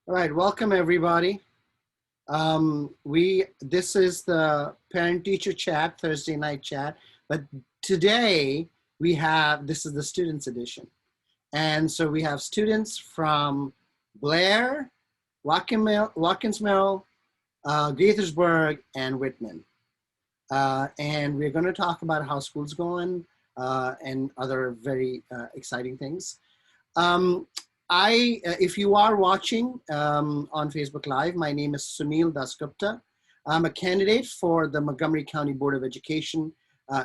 All right, welcome everybody. This is the parent-teacher chat, Thursday night chat, but today this is the students edition. And so we have students from Blair, Watkins Mill, Gaithersburg, and Whitman. And we're going to talk about how school's going and other very exciting things. If you are watching on Facebook Live, my name is Sunil Dasgupta. I'm a candidate for the Montgomery County Board of Education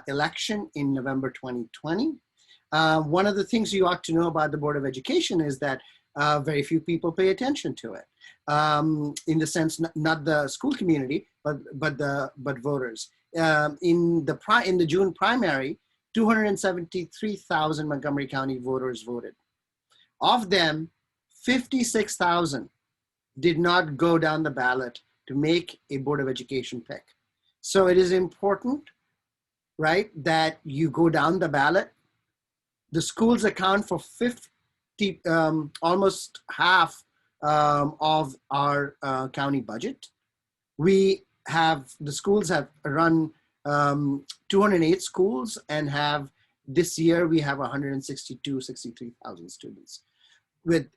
election in November 2020. One of the things you ought to know about the Board of Education is that very few people pay attention to it. In the sense, not the school community, but voters. In the June primary, 273,000 Montgomery County voters voted. Of them, 56,000 did not go down the ballot to make a Board of Education pick. So it is important, right, that you go down the ballot. The schools account for almost half of our county budget. The schools have run 208 schools and this year we have 63,000 students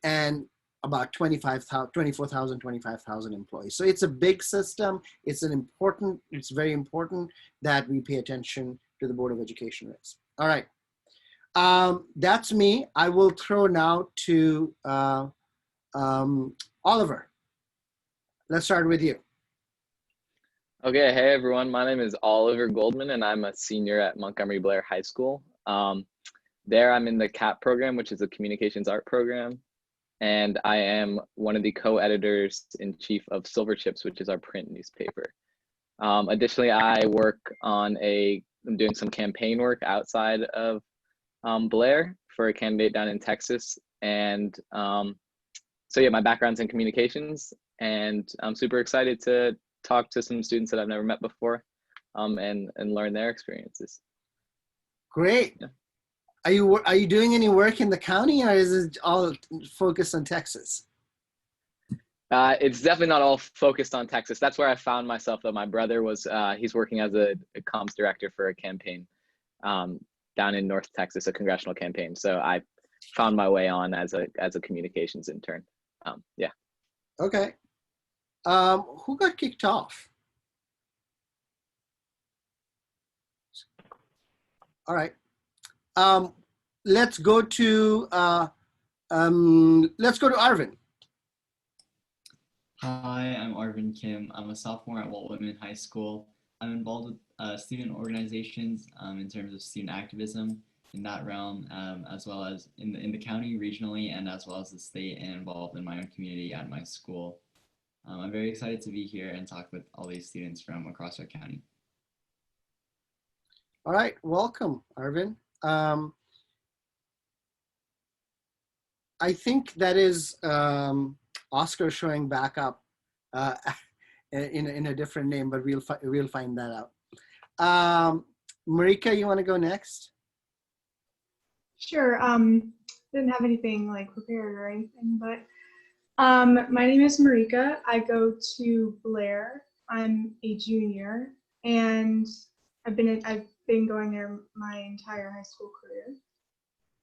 and about 24,000, 25,000 employees. So it's a big system. It's very important that we pay attention to the Board of Education race. All right. That's me. I will throw now to Oliver. Let's start with you. Okay, hey everyone, my name is Oliver Goldman and I'm a senior at Montgomery Blair High School. There I'm in the CAP program, which is a communications art program, and I am one of the co-editors in chief of Silver Chips, which is our print newspaper. Additionally, I'm doing some campaign work outside of Blair for a candidate down in Texas. And so yeah, my background's in communications and I'm super excited to talk to some students that I've never met before and learn their experiences. Great. Yeah. Are you doing any work in the county or is it all focused on Texas? It's definitely not all focused on Texas. That's where I found myself though. My brother he's working as a comms director for a campaign down in North Texas, a congressional campaign. So I found my way on as a communications intern. Yeah. Okay. Who got kicked off? All right. Let's go to Arvin. Hi, I'm Arvin Kim. I'm a sophomore at Walt Whitman High School. I'm involved with student organizations in terms of student activism in that realm, as well as in the county regionally and as well as the state, and involved in my own community at my school. I'm very excited to be here and talk with all these students from across our county. All right, welcome, Arvin. I think that is Oscar showing back up in a different name, but we'll find that out. Marika, you want to go next? Sure. Didn't have anything like prepared or anything, but my name is Marika. I go to Blair. I'm a junior, and I've been going there my entire high school career.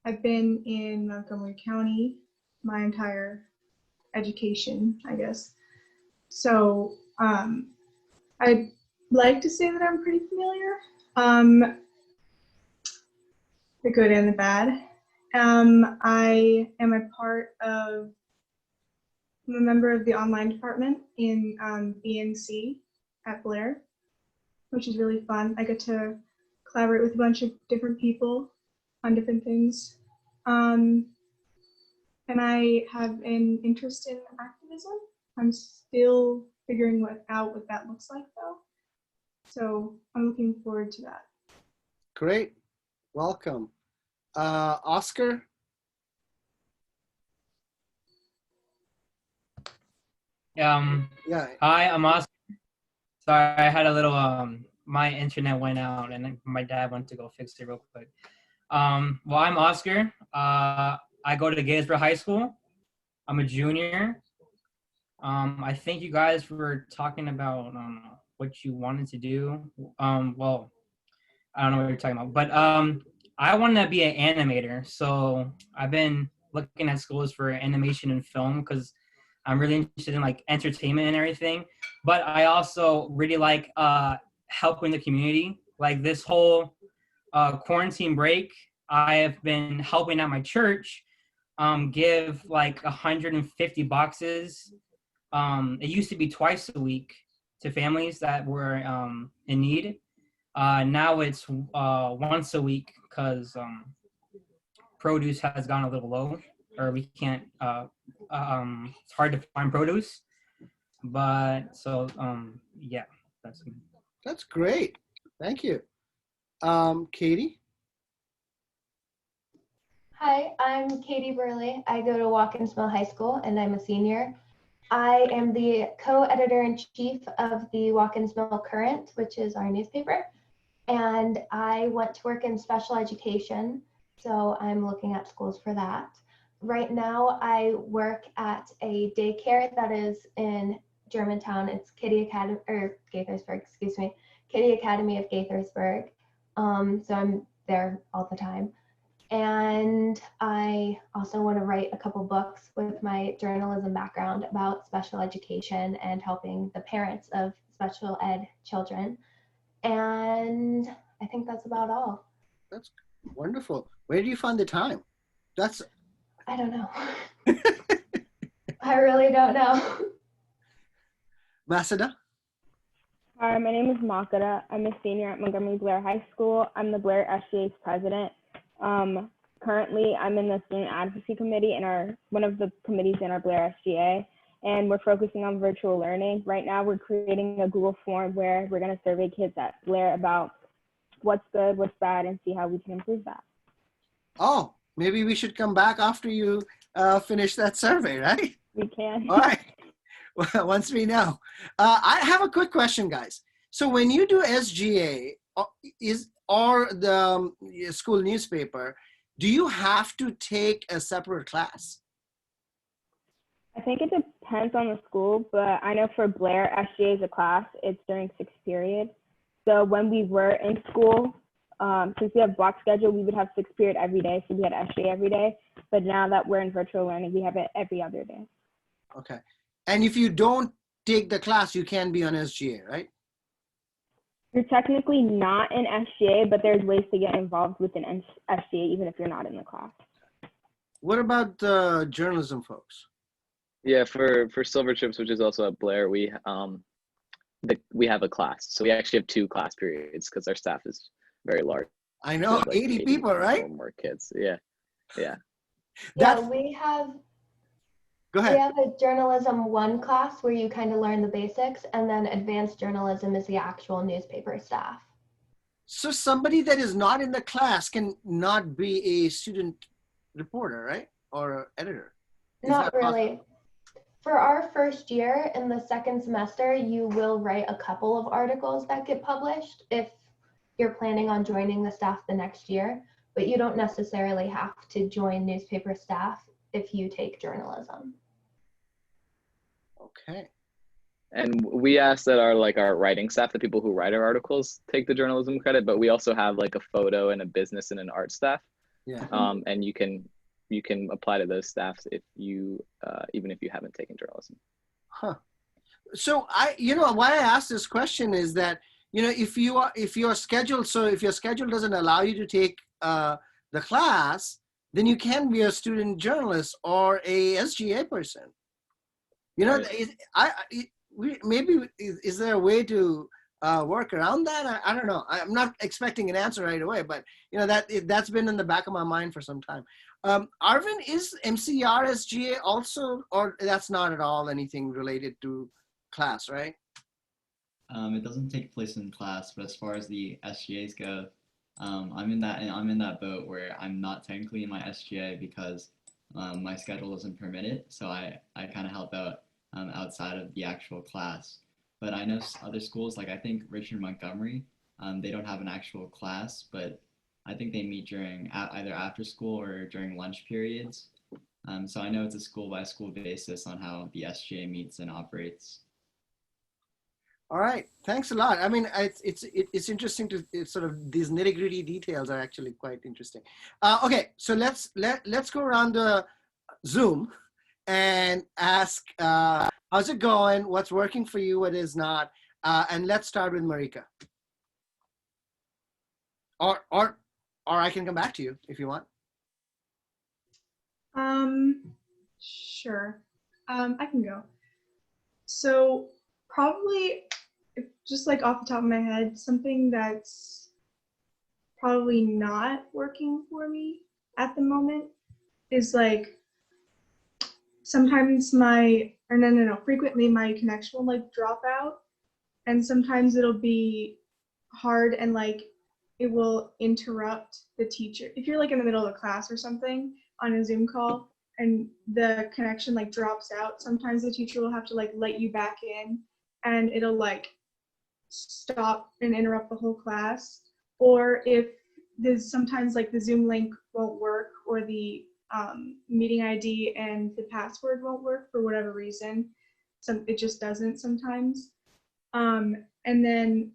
I've been in Montgomery County my entire education, I guess. So I'd like to say that I'm pretty familiar, the good and the bad. I am I'm a member of the online department in BNC at Blair, which is really fun. I get to collaborate with a bunch of different people on different things. And I have an interest in activism. I'm still figuring out what that looks like though. So I'm looking forward to that. Great, welcome. Oscar? Yeah. Hi, I'm Oscar. Sorry, I had a little my internet went out and my dad went to go fix it real quick. Well, I'm Oscar. I go to Gaithersburg High School. I'm a junior. I think you guys were talking about what you wanted to do. Well, I don't know what you're talking about, but I want to be an animator. So I've been looking at schools for animation and film because I'm really interested in like entertainment and everything. But I also really like helping the community. Like this whole quarantine break, I have been helping at my church give like 150 boxes. It used to be twice a week to families that were in need. Now it's once a week because produce has gone a little low, or we can't. It's hard to find produce, but so yeah, that's me. That's great. Thank you. Katie? Hi, I'm Katie Burley. I go to Watkinsville High School and I'm a senior. I am the co-editor-in-chief of the Watkinsville Current, which is our newspaper. And I went to work in special education, so I'm looking at schools for that. Right now, I work at a daycare that is in Germantown. It's Kitty Academy, or Gaithersburg, excuse me, Kitty Academy of Gaithersburg. So I'm there all the time. And I also want to write a couple books with my journalism background about special education and helping the parents of special ed children. And I think that's about all. That's wonderful. Where do you find the time? I don't know. I really don't know. Masada? Hi, my name is Makara. I'm a senior at Montgomery Blair High School. I'm the Blair SGA's president. Currently, I'm in the Student Advocacy Committee in one of the committees in our Blair SGA, and we're focusing on virtual learning. Right now, we're creating a Google form where we're going to survey kids at Blair about what's good, what's bad, and see how we can improve that. Oh, maybe we should come back after you finish that survey, right? We can. All right. Well, once we know. I have a quick question, guys. So when you do SGA or the school newspaper, do you have to take a separate class? I think it depends on the school, but I know for Blair, SGA is a class. It's during 6th period. So when we were in school, since we have block schedule, we would have 6th period every day. So we had SGA every day. But now that we're in virtual learning, we have it every other day. Okay. And if you don't take the class, you can be on SGA, right? You're technically not in SGA, but there's ways to get involved with an SGA even if you're not in the class. What about the journalism folks? Yeah, for Silver Chips, which is also at Blair, we have a class. So we actually have 2 class periods because our staff is very large. I know, like 80 people, right? More kids. Yeah. Yeah, Go ahead. we have a journalism 1 class where you kind of learn the basics, and then advanced journalism is the actual newspaper staff. So somebody that is not in the class can not be a student reporter, right? Or editor? Not really. For our first year in the 2nd semester, you will write a couple of articles that get published if you're planning on joining the staff the next year, but you don't necessarily have to join newspaper staff if you take journalism. Okay. And we ask that our writing staff, the people who write our articles, take the journalism credit, but we also have like a photo and a business and an art staff. Yeah. And you can apply to those staffs if you even if you haven't taken journalism. Huh. So why I asked this question is that, if your schedule doesn't allow you to take the class, then you can be a student journalist or a SGA person. Right. Is there a way to work around that? I don't know. I'm not expecting an answer right away, but that's been in the back of my mind for some time. Arvind, is MCR SGA also, or that's not at all anything related to class, right? It doesn't take place in class, but as far as the SGAs go, I'm in that boat where I'm not technically in my SGA because my schedule doesn't permit it. So I kind of help out outside of the actual class. But I know other schools, like I think Richard Montgomery, they don't have an actual class, but I think they meet during either after school or during lunch periods. So I know it's a school by school basis on how the SGA meets and operates. All right, thanks a lot. I mean, it's interesting to sort of these nitty gritty details are actually quite interesting. Okay, so let's go around the Zoom and ask how's it going, what's working for you, what is not, and let's start with Marika. Or I can come back to you if you want. Sure. I can go. So probably just like off the top of my head, something that's probably not working for me at the moment is like sometimes frequently my connection will like drop out, and sometimes it'll be hard and like it will interrupt the teacher. If you're like in the middle of a class or something on a Zoom call and the connection like drops out, sometimes the teacher will have to like let you back in, and it'll like stop and interrupt the whole class. Or if there's sometimes like the Zoom link won't work, or the meeting ID and the password won't work for whatever reason. It just doesn't sometimes. And then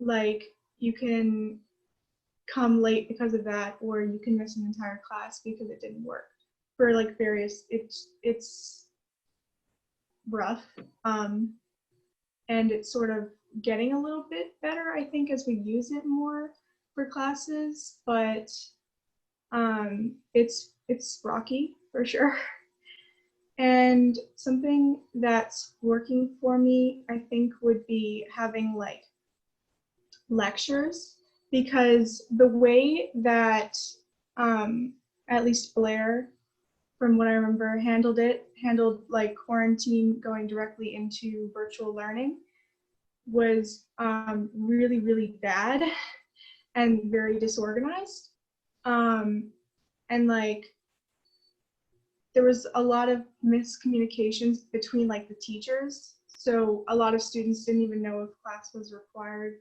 like you can come late because of that, or you can miss an entire class because it didn't work for like various, it's rough. And it's sort of getting a little bit better, I think, as we use it more for classes, but it's rocky for sure. And something that's working for me, I think, would be having like lectures, because the way that at least Blair, from what I remember, handled like quarantine going directly into virtual learning was really, really bad and very disorganized. And like there was a lot of miscommunications between like the teachers. So a lot of students didn't even know if class was required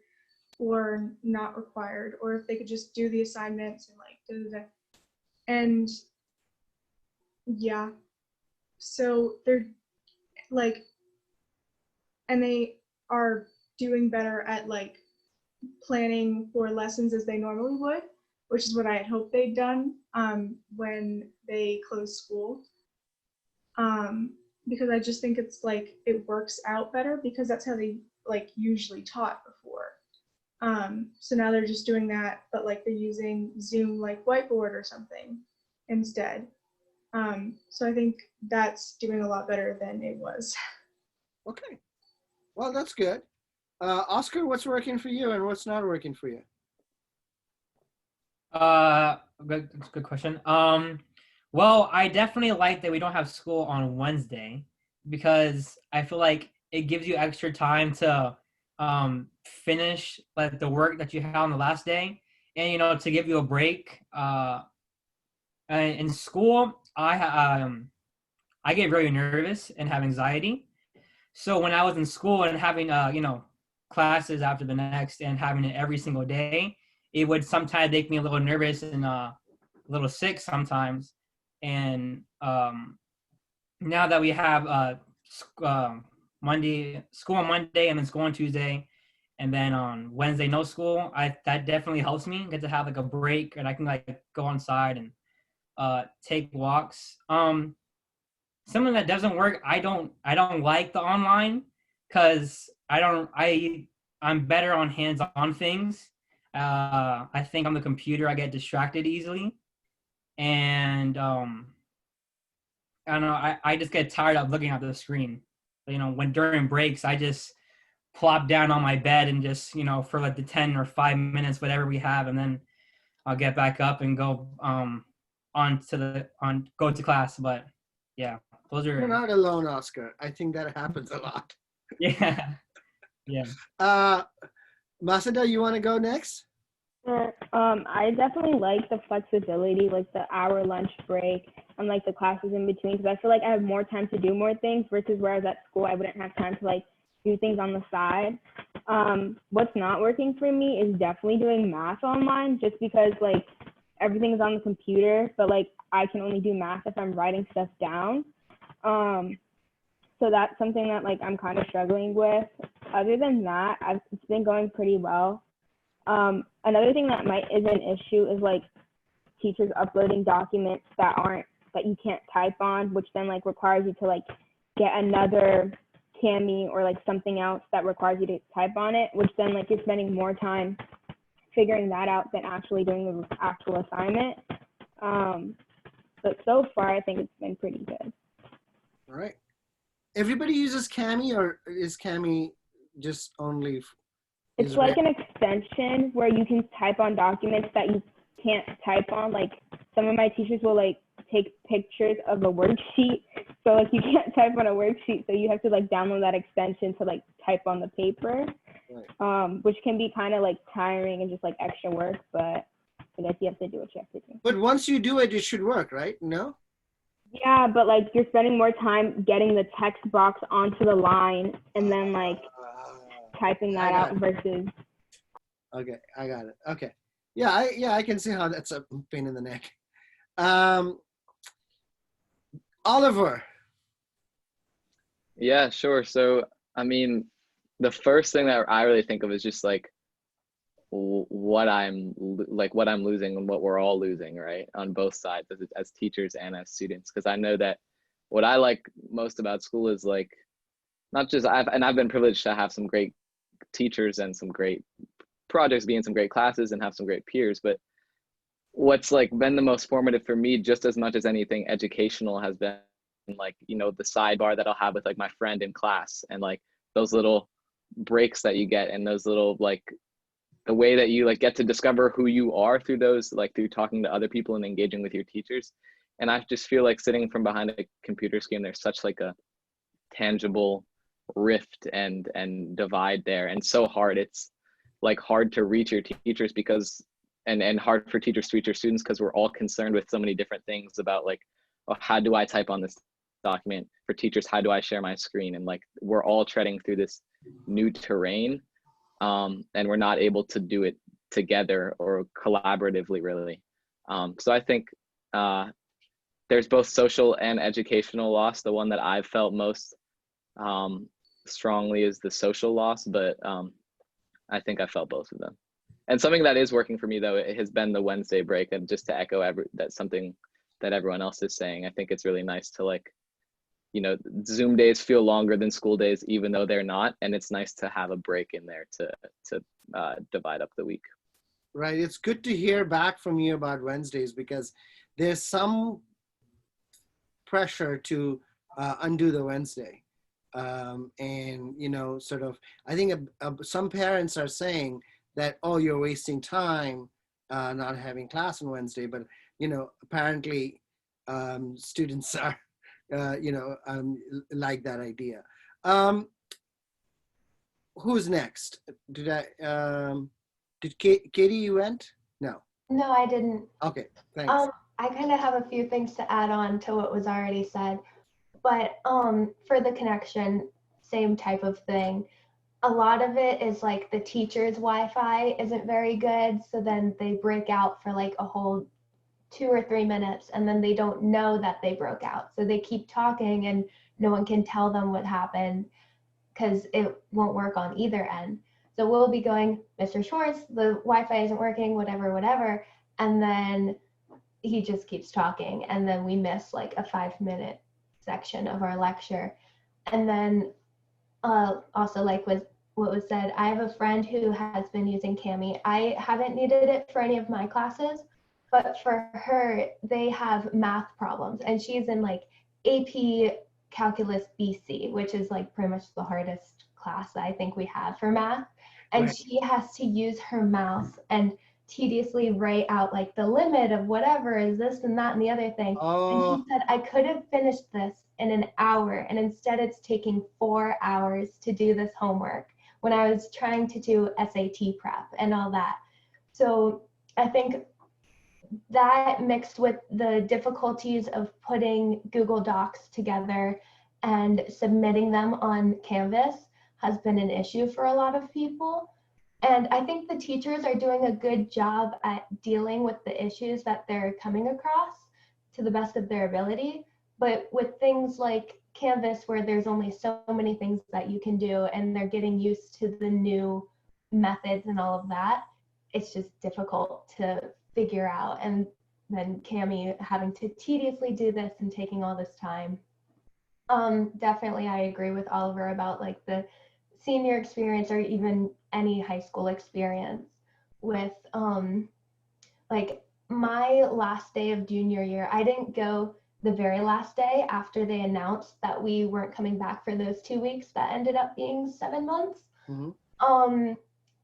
or not required, or if they could just do the assignments and like da, da, da. And yeah, so they're like, and they are doing better at like planning for lessons as they normally would, which is what I had hoped they'd done when they closed school. Because I just think it's like, it works out better because that's how they like usually taught before. So now they're just doing that, but like they're using Zoom like whiteboard or something instead. So I think that's doing a lot better than it was. Okay, well, that's good. Oscar, what's working for you and what's not working for you? Good question. Well, I definitely like that we don't have school on Wednesday, because I feel like it gives you extra time to finish like the work that you had on the last day, and to give you a break. In school, I get very nervous and have anxiety. So when I was in school and having classes after the next and having it every single day, it would sometimes make me a little nervous and a little sick sometimes. And now that we have school on Monday and then school on Tuesday, and then on Wednesday no school, that definitely helps me get to have like a break, and I can like go outside and take walks. Something that doesn't work, I don't like the online, because I'm better on hands-on things. I think on the computer I get distracted easily, and I don't know, I just get tired of looking at the screen. When during breaks, I just plop down on my bed and just for like the 10 or 5 minutes, whatever we have, and then I'll get back up and go go to class. But yeah, those are. You're not alone, Oscar. I think that happens a lot. Yeah. Yeah. Masada, you want to go next? I definitely like the flexibility, like the hour lunch break and like the classes in between, because I feel like I have more time to do more things versus whereas at school I wouldn't have time to like do things on the side. What's not working for me is definitely doing math online, just because like everything's on the computer, but like I can only do math if I'm writing stuff down. So that's something that like I'm kind of struggling with. Other than that, it's been going pretty well. Another thing that is an issue is like teachers uploading documents that you can't type on, which then like requires you to like get another Cami or like something else that requires you to type on it, which then like you're spending more time figuring that out than actually doing the actual assignment. But so far, I think it's been pretty good. All right. Everybody uses Cami, or is Cami just only? It's like an extension where you can type on documents that you can't type on. Like some of my teachers will like take pictures of a worksheet, so like you can't type on a worksheet, so you have to like download that extension to like type on the paper, right. Which can be kind of like tiring and just like extra work, but I guess you have to do what you have to do. But once you do it, it should work, right? No? Yeah, but like you're spending more time getting the text box onto the line and then like typing that out versus. Okay, I got it. Okay, yeah, I can see how that's a pain in the neck. Oliver. Yeah, sure. So, I mean, the first thing that I really think of is just like what I'm losing and what we're all losing, right, on both sides as teachers and as students. Because I know that what I like most about school is like not just I've been privileged to have some great teachers and some great projects, be in some great classes and have some great peers, but what's like been the most formative for me, just as much as anything educational, has been like, you know, the sidebar that I'll have with like my friend in class, and like those little breaks that you get, and those little like the way that you like get to discover who you are through those, like through talking to other people and engaging with your teachers. And I just feel like sitting from behind a computer screen, there's such like a tangible rift and divide there, and so hard. It's like hard to reach your teachers because and hard for teachers to reach your students because we're all concerned with so many different things about like, oh, how do I type on this document? For teachers, how do I share my screen? And like we're all treading through this new terrain, and we're not able to do it together or collaboratively, really. So I think there's both social and educational loss. The one that I've felt most strongly is the social loss, but I think I felt both of them. And something that is working for me, though, it has been the Wednesday break. And just to echo that's something that everyone else is saying, I think it's really nice to like, you know, Zoom days feel longer than school days, even though they're not. And it's nice to have a break in there to divide up the week. Right. It's good to hear back from you about Wednesdays, because there's some pressure to undo the Wednesday. And, you know, sort of, I think some parents are saying that, oh, you're wasting time not having class on Wednesday. But, you know, apparently students are, like that idea. Who's next? Did Katie, you went? No. No, I didn't. Okay, thanks. I kind of have a few things to add on to what was already said, but for the connection, same type of thing. A lot of it is like the teacher's Wi-Fi isn't very good, so then they break out for like a whole 2 or 3 minutes, and then they don't know that they broke out. So they keep talking and no one can tell them what happened because it won't work on either end. So we'll be going, Mr. Schwartz, the Wi-Fi isn't working, whatever. And then he just keeps talking. And then we miss like a 5-minute section of our lecture. And then also like what was said, I have a friend who has been using Cami. I haven't needed it for any of my classes, but for her, they have math problems. And she's in like AP Calculus BC, which is like pretty much the hardest class I think we have for math. And right. She has to use her mouse and tediously write out like the limit of whatever is this and that and the other thing. Oh. And she said, I could have finished this in an hour, and instead it's taking 4 hours to do this homework when I was trying to do SAT prep and all that. So I think that mixed with the difficulties of putting Google Docs together and submitting them on Canvas has been an issue for a lot of people. And I think the teachers are doing a good job at dealing with the issues that they're coming across to the best of their ability. But with things like Canvas, where there's only so many things that you can do and they're getting used to the new methods and all of that, it's just difficult to figure out. And then Cami having to tediously do this and taking all this time. Definitely, I agree with Oliver about like the senior experience or even any high school experience with like my last day of junior year. I didn't go the very last day after they announced that we weren't coming back for those 2 weeks that ended up being 7 months.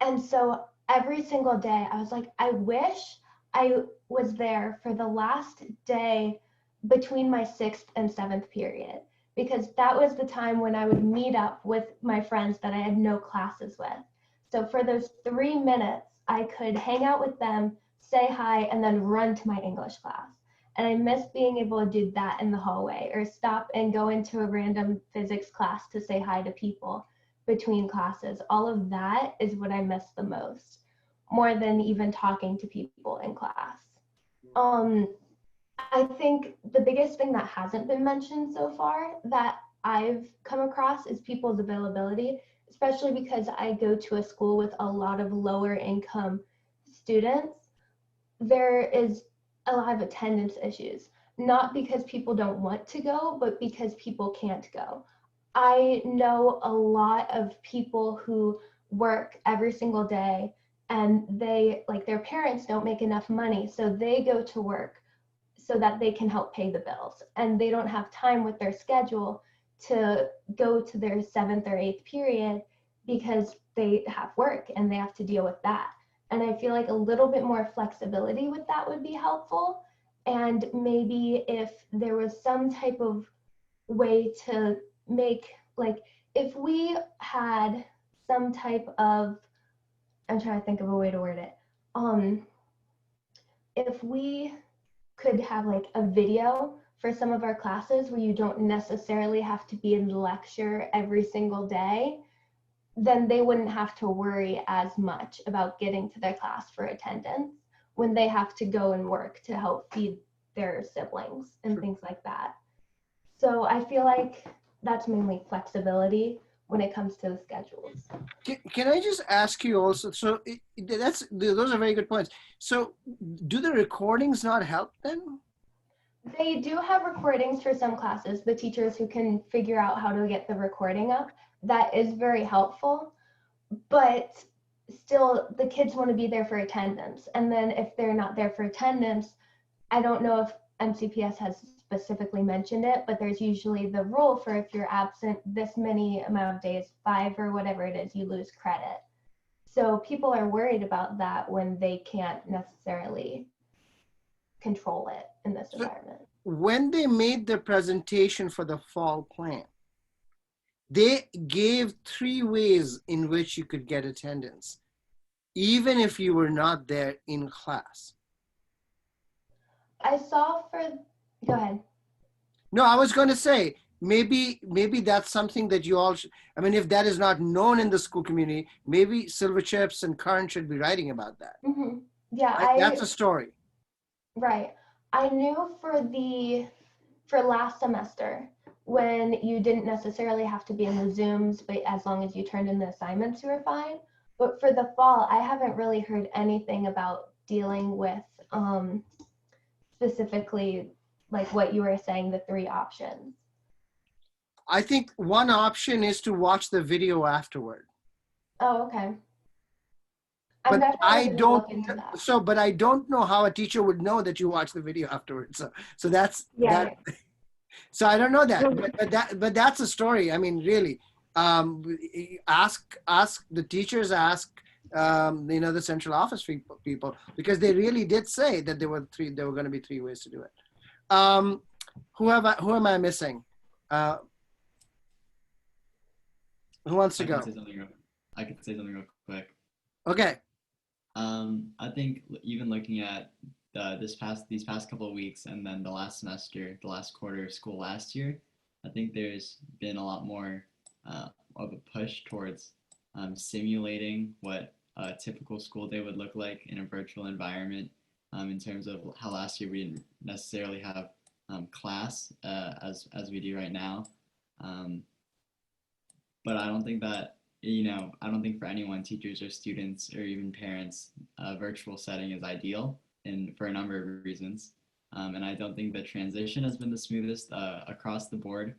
And so every single day I was like, I wish I was there for the last day between my 6th and 7th period, because that was the time when I would meet up with my friends that I had no classes with. So for those 3 minutes, I could hang out with them, say hi, and then run to my English class. And I miss being able to do that in the hallway, or stop and go into a random physics class to say hi to people between classes. All of that is what I miss the most, more than even talking to people in class. I think the biggest thing that hasn't been mentioned so far that I've come across is people's availability, especially because I go to a school with a lot of lower income students. There is a lot of attendance issues, not because people don't want to go, but because people can't go. I know a lot of people who work every single day, and they, like, their parents don't make enough money, so they go to work so that they can help pay the bills, and they don't have time with their schedule to go to their 7th or 8th period because they have work and they have to deal with that. And I feel like a little bit more flexibility with that would be helpful. And maybe if there was some type of way to make, like, if we had some type of, I'm trying to think of a way to word it. If we could have like a video for some of our classes where you don't necessarily have to be in the lecture every single day, then they wouldn't have to worry as much about getting to their class for attendance when they have to go and work to help feed their siblings and things like that. So I feel like that's mainly flexibility when it comes to the schedules. Can I just ask you also, so those are very good points. So do the recordings not help then? They do have recordings for some classes, the teachers who can figure out how to get the recording up. That is very helpful, but still the kids want to be there for attendance. And then if they're not there for attendance, I don't know if MCPS has specifically mentioned it, but there's usually the rule for if you're absent this many amount of days, 5 or whatever it is, you lose credit. So people are worried about that when they can't necessarily control it in this environment. When they made the presentation for the fall plan, they gave 3 ways in which you could get attendance, even if you were not there in class. I saw go ahead. No, I was going to say, maybe that's something that you all, I mean, if that is not known in the school community, maybe Silver Chips and Current should be writing about that. Mm-hmm. Yeah, right? That's a story. Right. I knew for last semester, when you didn't necessarily have to be in the Zooms, but as long as you turned in the assignments, you were fine. But for the fall, I haven't really heard anything about dealing with specifically like what you were saying, the 3 options. I think one option is to watch the video afterward. Oh, okay. But I don't know how a teacher would know that you watch the video afterwards. So that's that. So I don't know that, but that's a story. I mean, really, ask the teachers, ask the central office people, because they really did say that there were going to be 3 ways to do it. Who am I missing? Who wants to go? I could say something real quick. Okay. I think even looking at these past couple of weeks, and then the last semester, the last quarter of school last year, I think there's been a lot more of a push towards simulating what a typical school day would look like in a virtual environment, in terms of how last year we didn't necessarily have class as we do right now. But I don't think that, I don't think for anyone, teachers or students or even parents, a virtual setting is ideal, and for a number of reasons. And I don't think the transition has been the smoothest across the board.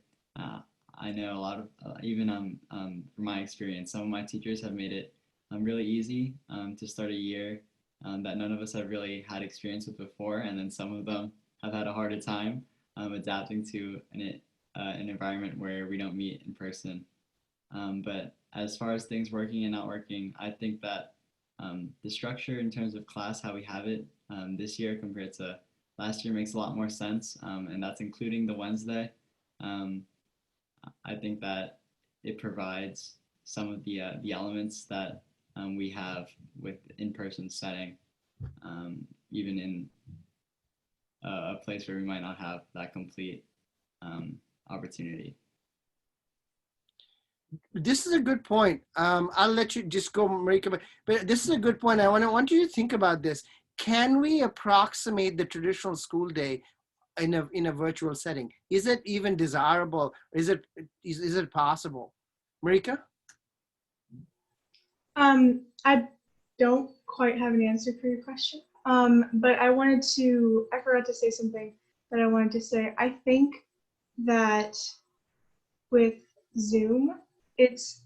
I know a lot of, even from my experience, some of my teachers have made it really easy to start a year that none of us have really had experience with before, and then some of them have had a harder time adapting to an environment where we don't meet in person. But as far as things working and not working, I think that the structure in terms of class, how we have it this year compared to last year, makes a lot more sense, and that's including the Wednesday. I think that it provides some of the elements that we have with in-person setting, even in a place where we might not have that complete opportunity. This is a good point. I'll let you just go, Marika, but this is a good point. I want you to think about this. Can we approximate the traditional school day in a virtual setting? Is it even desirable? Is it possible? Marika? I don't quite have an answer for your question. But I forgot to say something that I wanted to say. I think that with Zoom, it's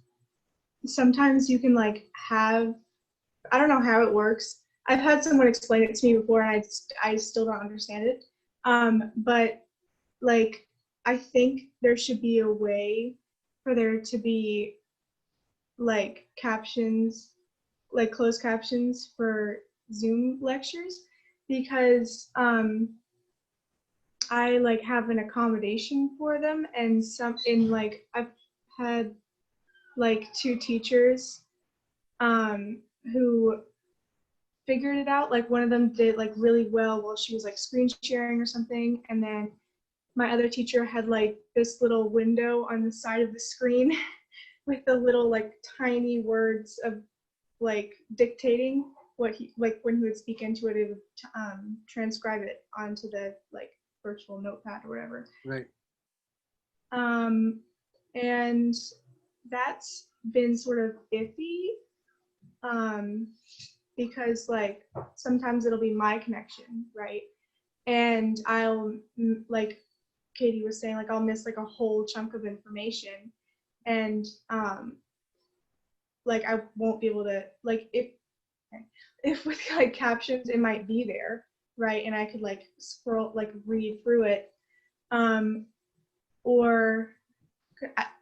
sometimes you can like have, I don't know how it works. I've had someone explain it to me before and I still don't understand it. But like, I think there should be a way for there to be like captions, like closed captions for Zoom lectures, because I like have an accommodation for them, and I've had like 2 teachers who figured it out. Like one of them did like really well while she was like screen sharing or something, and then my other teacher had like this little window on the side of the screen with the little like tiny words of like dictating what he, like when he would speak into it, it would transcribe it onto the like virtual notepad or whatever. Right. And that's been sort of iffy, because like sometimes it'll be my connection, right? And I'll, like Katie was saying, like I'll miss like a whole chunk of information, and like I won't be able to, like if with like captions it might be there, right? And I could like scroll, like read through it, or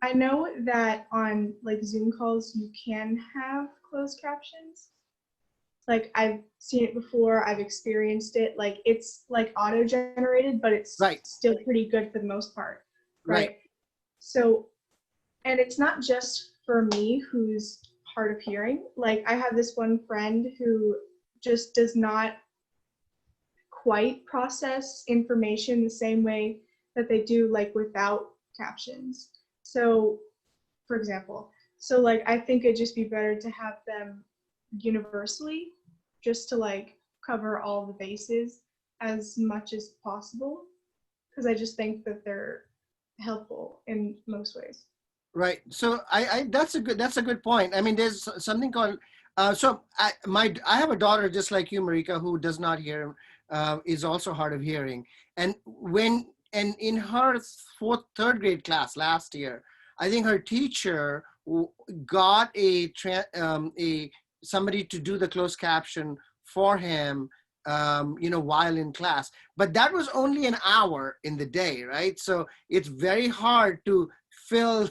I know that on like Zoom calls you can have closed captions. Like I've seen it before, I've experienced it. Like it's like auto-generated, but it's right. Still pretty good for the most part, right? So, and it's not just for me who's hard of hearing. Like I have this one friend who just does not quite process information the same way that they do like without captions. So, for example, so like I think it'd just be better to have them universally, just to like cover all the bases as much as possible, because I just think that they're helpful in most ways. Right. So that's a good point. I mean, there's something called so I have a daughter just like you, Marika, who does not hear, is also hard of hearing, and in her third grade class last year, I think her teacher got somebody to do the closed caption for him, while in class. But that was only an hour in the day, right? So it's very hard to fill,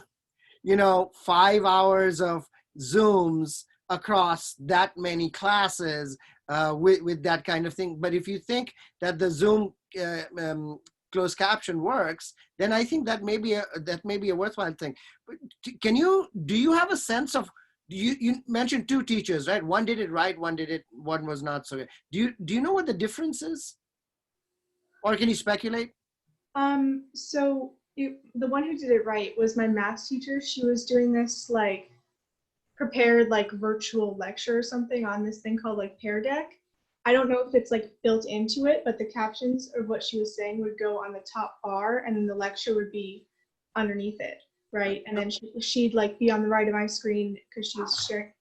5 hours of Zooms across that many classes with that kind of thing. But if you think that the Zoom closed caption works, then I think that may be a worthwhile thing. But do you have a sense of, you mentioned 2 teachers, right? One did it right, one was not so good. Do you know what the difference is? Or can you speculate? So the one who did it right was my math teacher. She was doing this like prepared like virtual lecture or something on this thing called like Pear Deck. I don't know if it's like built into it, but the captions of what she was saying would go on the top bar and then the lecture would be underneath it, right? And then she'd like be on the right of my screen because she's sharing,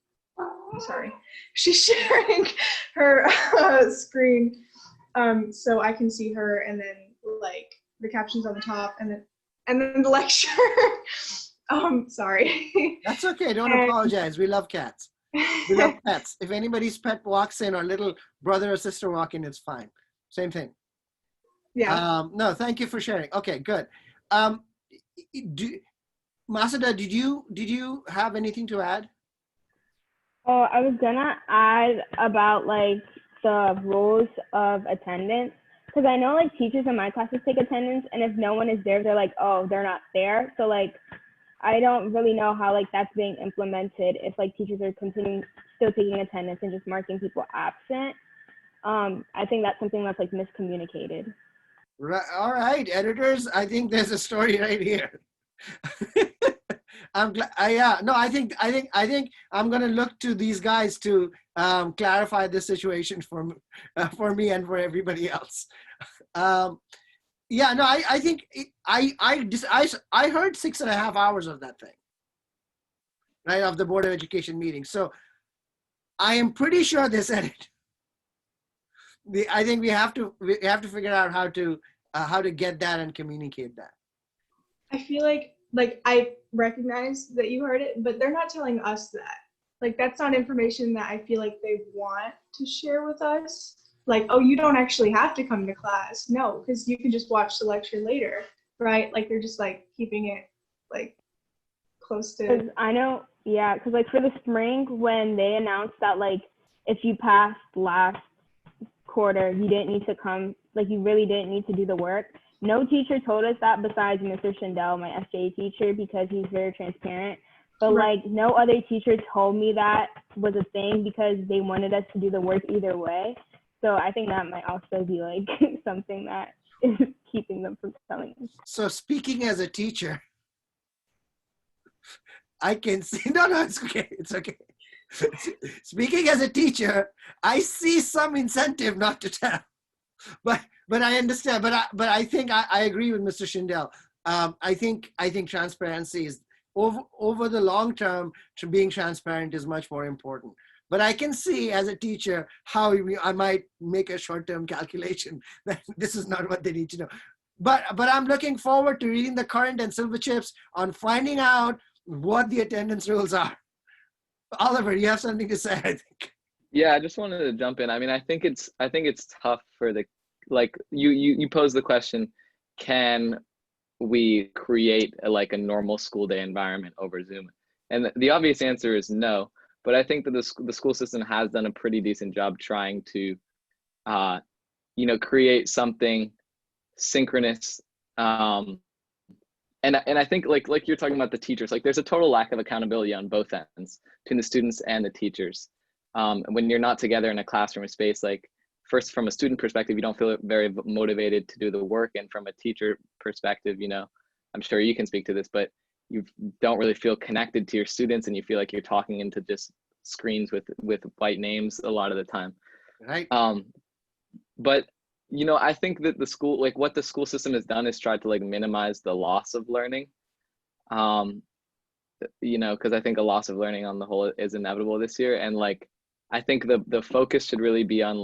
sorry, she's sharing her screen, so I can see her, and then like the captions on the top, and then the lecture. Sorry. That's okay. Don't apologize. We love cats. We love pets. If anybody's pet walks in or little brother or sister walk in, it's fine. Same thing. Yeah. No, thank you for sharing. Okay, good. Masada, did you have anything to add? Oh, I was gonna add about like the rules of attendance, because I know like teachers in my classes take attendance, and if no one is there, they're like, oh, they're not there. So like, I don't really know how like that's being implemented if like teachers are still taking attendance and just marking people absent. I think that's something that's like miscommunicated. Right. All right, editors. I think there's a story right here. I'm glad. Yeah. No. I think I'm gonna look to these guys to clarify this situation for me and for everybody else. Yeah. No. I think I heard 6.5 hours of that thing, right, of the Board of Education meeting. So I am pretty sure they said it. I think we have to figure out how to get that and communicate that. I feel like I recognize that you heard it, but they're not telling us that. Like that's not information that I feel like they want to share with us. Like, oh, you don't actually have to come to class. No, because you can just watch the lecture later, right? Like they're just like keeping it like close to. Because I know, yeah, because like for the spring when they announced that like if you passed last quarter, you didn't need to come, like you really didn't need to do the work. No teacher told us that besides Mr. Shindell, my SJA teacher, because he's very transparent. But like no other teacher told me that was a thing because they wanted us to do the work either way. So I think that might also be like something that is keeping them from telling us. So speaking as a teacher, I can see, no, it's okay. It's okay. Speaking as a teacher, I see some incentive not to tell, but I understand. But I think I agree with Mr. Shindell. I think transparency is over the long term. Being transparent is much more important. But I can see as a teacher how I might make a short-term calculation that this is not what they need to know. But I'm looking forward to reading the current and silver chips on finding out what the attendance rules are. Oliver, you have something to say, I think. Yeah, I just wanted to jump in. I mean, I think it's tough for the, like you pose the question, can we create a normal school day environment over Zoom? And the obvious answer is no. But I think that the school system has done a pretty decent job trying to, create something synchronous. And I think like you're talking about the teachers, like there's a total lack of accountability on both ends between the students and the teachers. When you're not together in a classroom space, like first from a student perspective, you don't feel very motivated to do the work. And from a teacher perspective, I'm sure you can speak to this, but you don't really feel connected to your students and you feel like you're talking into just screens with white names a lot of the time. Right. But I think that the school, like what the school system has done is tried to minimize the loss of learning. Because I think a loss of learning on the whole is inevitable this year. And I think the focus should really be on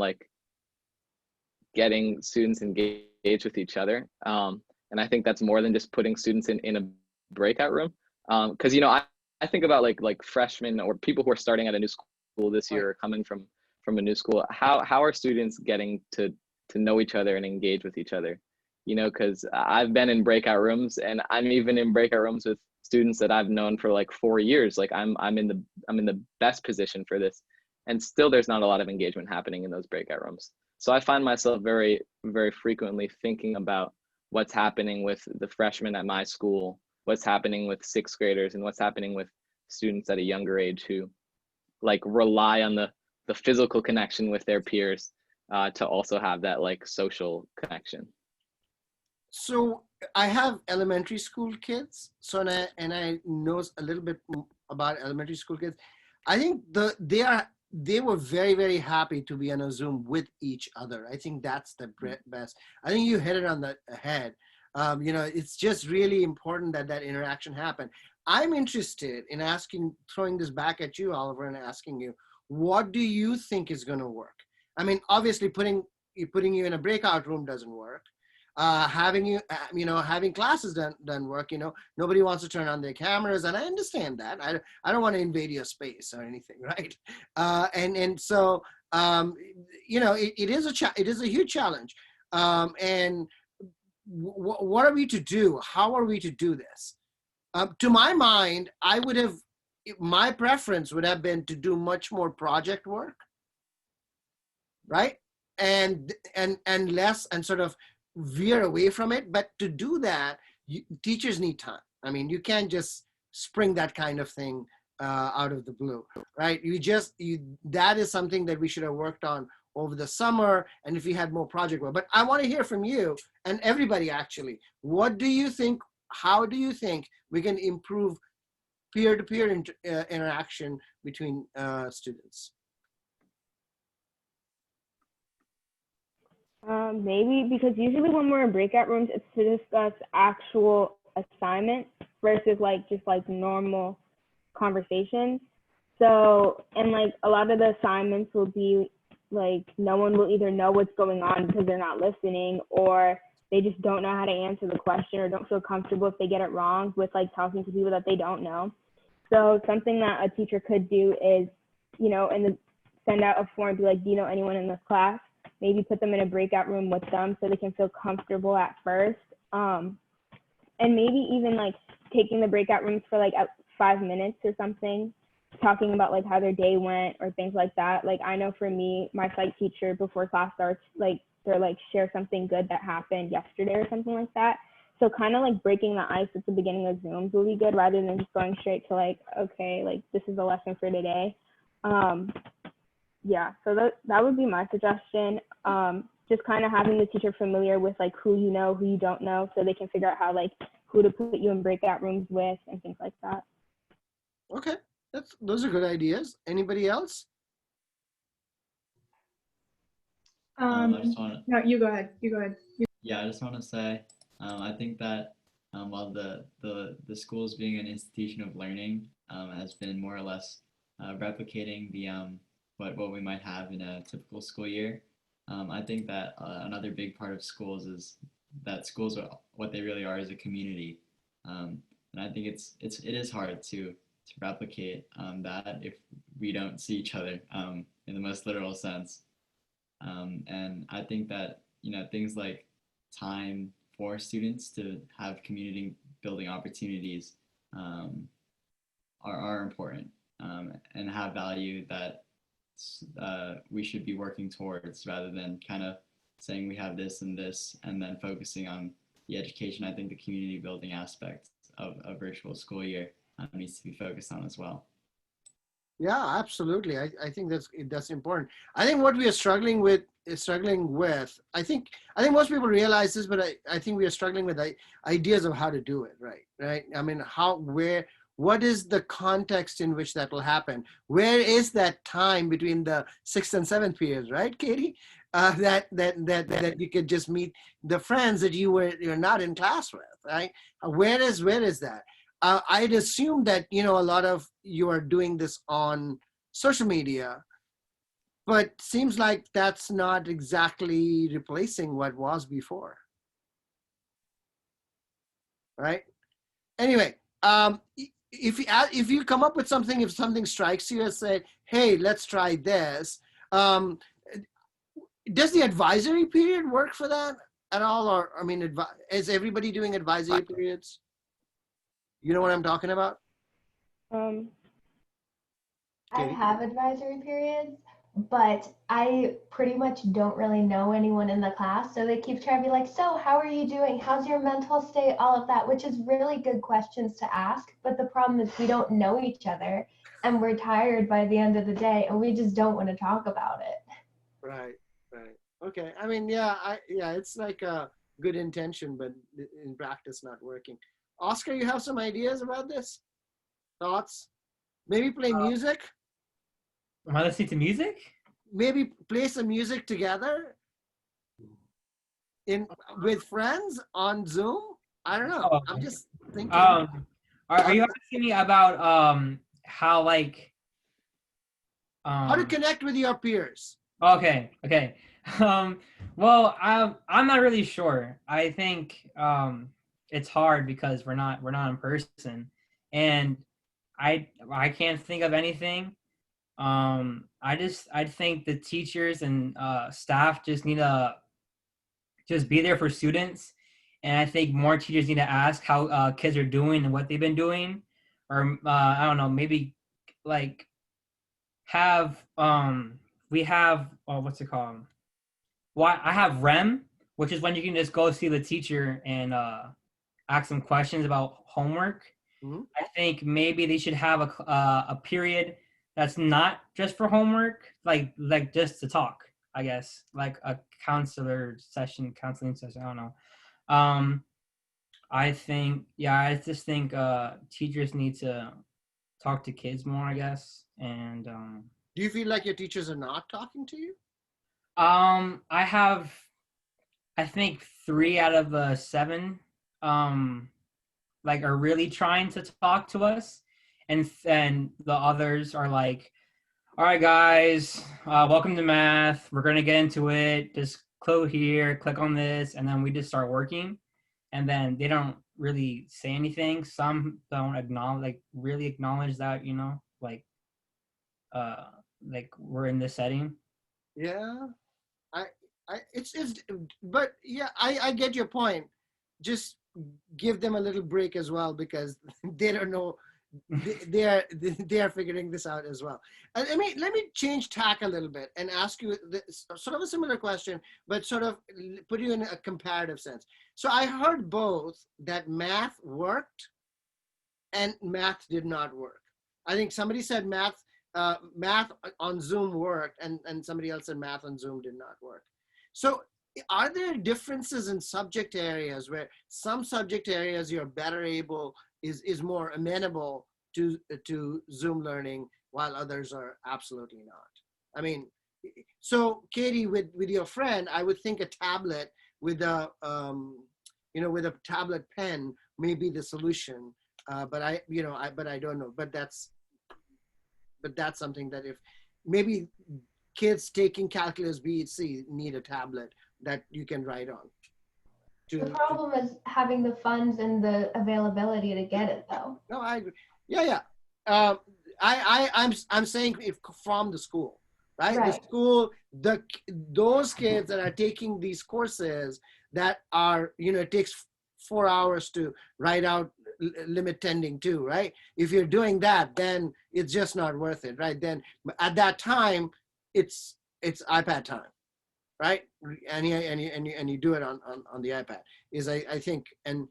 getting students engaged with each other. And I think that's more than just putting students in a breakout room. Because I think about like freshmen or people who are starting at a new school this year or coming from a new school. How are students getting to know each other and engage with each other? Because I've been in breakout rooms, and I'm even in breakout rooms with students that I've known for 4 years. Like I'm in the best position for this, and still there's not a lot of engagement happening in those breakout rooms. So I find myself very, very frequently thinking about what's happening with the freshmen at my school, what's happening with sixth graders, and what's happening with students at a younger age who rely on the physical connection with their peers to also have that social connection. So I have elementary school kids, and I know a little bit about elementary school kids. I think they were very, very happy to be on a Zoom with each other. I think that's the best. I think you hit it on the head. It's just really important that that interaction happen. I'm interested in throwing this back at you, Oliver, and asking you, what do you think is going to work? I mean, obviously putting you in a breakout room doesn't work. Having classes doesn't work. Nobody wants to turn on their cameras, and I understand that. I don't want to invade your space or anything, right? So it is a huge challenge. And what are we to do? How are we to do this? To my mind, my preference would have been to do much more project work, right? And less, and sort of veer away from it. But to do that, teachers need time. I mean, you can't just spring that kind of thing out of the blue, right? That is something that we should have worked on over the summer, and if you had more project work. But I want to hear from you and everybody, actually. What do you think? How do you think we can improve peer-to-peer interaction between students? Maybe because usually when we're in breakout rooms, it's to discuss actual assignments versus just normal conversations. So, and a lot of the assignments will be no one will either know what's going on because they're not listening, or they just don't know how to answer the question, or don't feel comfortable if they get it wrong with talking to people that they don't know. So something that a teacher could do is, send out a form, be like, do you know anyone in this class? Maybe put them in a breakout room with them so they can feel comfortable at first. And maybe even taking the breakout rooms for 5 minutes or something, talking about how their day went or things like that. I know for me, my psych teacher, before class starts, they're share something good that happened yesterday or something like that. So kind of breaking the ice at the beginning of Zooms will be good, rather than just going straight to okay, this is a lesson for today. Yeah, so that would be my suggestion. Just kind of having the teacher familiar with who you know, who you don't know, so they can figure out how who to put you in breakout rooms with and things like that. Okay, those are good ideas. Anybody else? No, you go ahead. Yeah, I just want to say, I think that while the schools being an institution of learning has been more or less replicating the what we might have in a typical school year, I think that another big part of schools is that schools are what they really are, is a community, and I think it is hard to replicate that if we don't see each other in the most literal sense. And I think that things like time for students to have community building opportunities are important and have value that we should be working towards, rather than kind of saying we have this and this and then focusing on the education. I think the community building aspect of a virtual school year needs to be focused on as well. Yeah, absolutely. I think that's important. I think what we are struggling with, I think most people realize this, but I think we are struggling with ideas of how to do it, right? I mean, what is the context in which that will happen? Where is that time between the 6th and 7th periods, right, Katie? That you could just meet the friends that you're not in class with, right? Where is that? I'd assume that a lot of you are doing this on social media, but seems like that's not exactly replacing what was before, right? Anyway, if you come up with something, if something strikes you and say, hey, let's try this, does the advisory period work for that at all? Or, I mean, is everybody doing advisory periods? You know what I'm talking about? I have advisory periods, but I pretty much don't really know anyone in the class. So they keep trying to be like, so how are you doing? How's your mental state? All of that, which is really good questions to ask. But the problem is we don't know each other and we're tired by the end of the day and we just don't want to talk about it. Right. Okay. I mean, it's like a good intention, but in practice not working. Oscar, you have some ideas about this? Thoughts? Maybe play music? Am I listening to music? Maybe play some music together with friends on Zoom. I don't know. Oh. I'm just thinking. Are you asking me about how like How to connect with your peers. Okay. Well, I'm not really sure. I think it's hard because we're not in person, and I can't think of anything. I think the teachers and staff just need to just be there for students, and I think more teachers need to ask how kids are doing and what they've been doing, or I don't know, maybe like have we have what's it called? Well, I have REM, which is when you can just go see the teacher and ask them questions about homework. Mhm. I think maybe they should have a period that's not just for homework, like just to talk. I guess like a counseling session. I don't know. I just think teachers need to talk to kids more, I guess, and Do you feel like your teachers are not talking to you? I have, I think 3 out of the 7, like are really trying to talk to us, and the others are like, all right, guys, welcome to math. We're gonna get into it. Just click here, click on this, and then we just start working. And then they don't really say anything. Some don't really acknowledge that, like we're in this setting. Yeah. It's but yeah, I get your point. Just give them a little break as well, because they don't know. They are figuring this out as well. I mean, let me change tack a little bit and ask you sort of a similar question, but sort of put you in a comparative sense. So I heard both that math worked and math did not work. I think somebody said math on Zoom worked, and somebody else said math on Zoom did not work. So are there differences in subject areas where some subject areas you're better able, is more amenable to Zoom learning, while others are absolutely not? I mean, so Katie, with your friend, I would think a tablet with a with a tablet pen may be the solution. But I don't know. But that's something that if maybe kids taking calculus B, C need a tablet that you can write on. The problem is having the funds and the availability to get it, though. No, I agree. Yeah. I'm saying if from the school, right? The school, those kids that are taking these courses that are, it takes 4 hours to write out limit tending to, right? If you're doing that, then it's just not worth it, right? Then at that time, it's iPad time, right? And you do it on the iPad. I think, and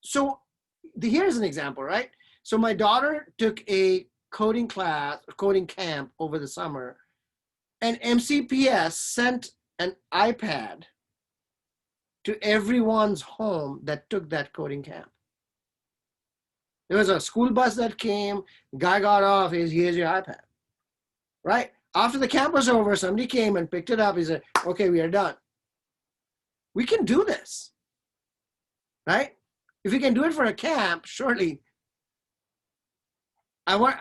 so here's an example, right? So my daughter took a coding camp over the summer, and MCPS sent an iPad to everyone's home that took that coding camp. There was a school bus that came, guy got off, here's your iPad, right? After the camp was over, somebody came and picked it up. He said, okay, we are done. We can do this, right? If we can do it for a camp, surely. I want,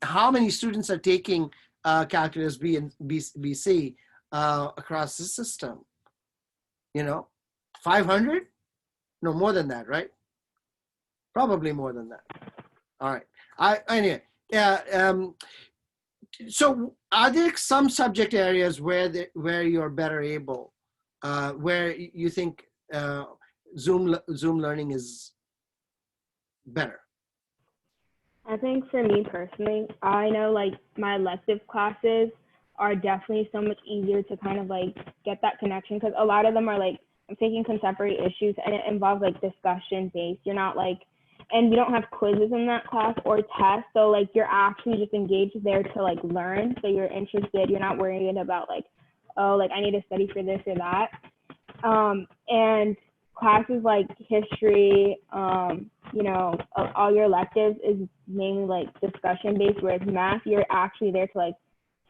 how many students are taking calculus B and BC across the system? 500? No, more than that, right? Probably more than that. All right. Anyway, so are there some subject areas where you're better able, where you think Zoom learning is better? I think for me personally, I know like my elective classes are definitely so much easier to kind of like get that connection, because a lot of them are like, I'm taking contemporary issues and it involves like discussion based. You're not like, and we don't have quizzes in that class or tests. So like you're actually just engaged there to like learn. So you're interested, you're not worried about like, oh, like I need to study for this or that. And classes like history, you know, all your electives is mainly like discussion based, whereas math, you're actually there to like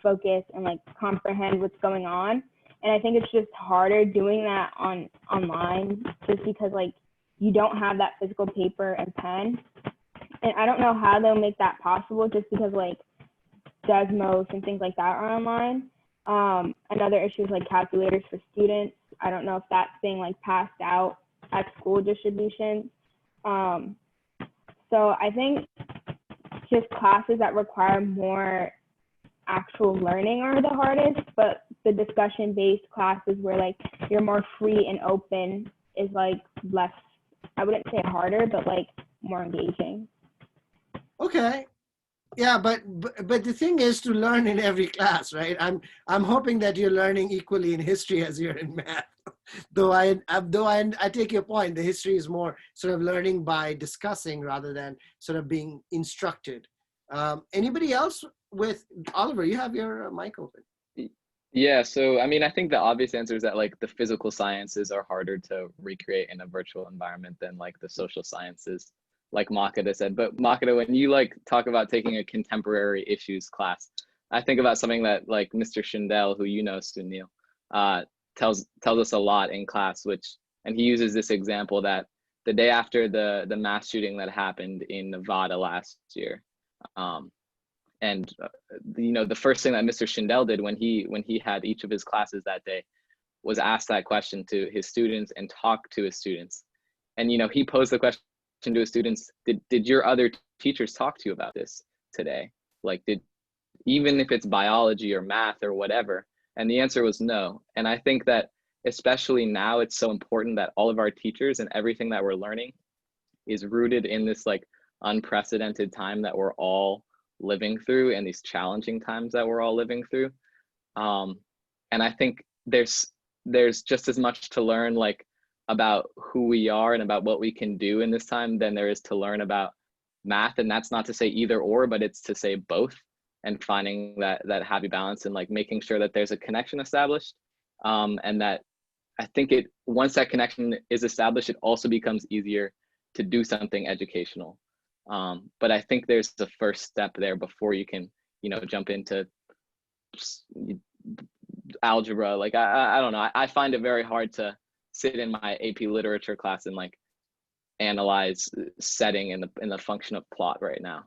focus and like comprehend what's going on. And I think it's just harder doing that online just because like you don't have that physical paper and pen. And I don't know how they'll make that possible just because like Desmos and things like that are online. Another issue is like calculators for students. I don't know if that's being like passed out at school distributions. So I think just classes that require more actual learning are the hardest, but the discussion-based classes where like you're more free and open is like less, I wouldn't say harder, but like more engaging. Okay. Yeah, but the thing is to learn in every class, right? I'm hoping that you're learning equally in history as you're in math. Though I take your point, the history is more sort of learning by discussing rather than sort of being instructed. Anybody else with Oliver? You have your mic open. Yeah, so I mean, I think the obvious answer is that like the physical sciences are harder to recreate in a virtual environment than like the social sciences, like Makata said. But Makata, when you like talk about taking a contemporary issues class, I think about something that like Mr. Shindell, who you know, Sunil, tells us a lot in class, and he uses this example that the day after the mass shooting that happened in Nevada last year, you know, the first thing that Mr. Shindell did when he had each of his classes that day was ask that question to his students and talk to his students. And, you know, he posed the question to his students, did your other teachers talk to you about this today? Like, even if it's biology or math or whatever? And the answer was no. And I think that especially now, it's so important that all of our teachers and everything that we're learning is rooted in this like unprecedented time that we're all living through and these challenging times that we're all living through. And I think there's just as much to learn like about who we are and about what we can do in this time than there is to learn about math. And that's not to say either or, but it's to say both, and finding that happy balance and like making sure that there's a connection established. And that I think once that connection is established, it also becomes easier to do something educational. But I think there's the first step there before you can, you know, jump into algebra. Like, I don't know. I find it very hard to sit in my AP literature class and like analyze setting and the function of plot right now.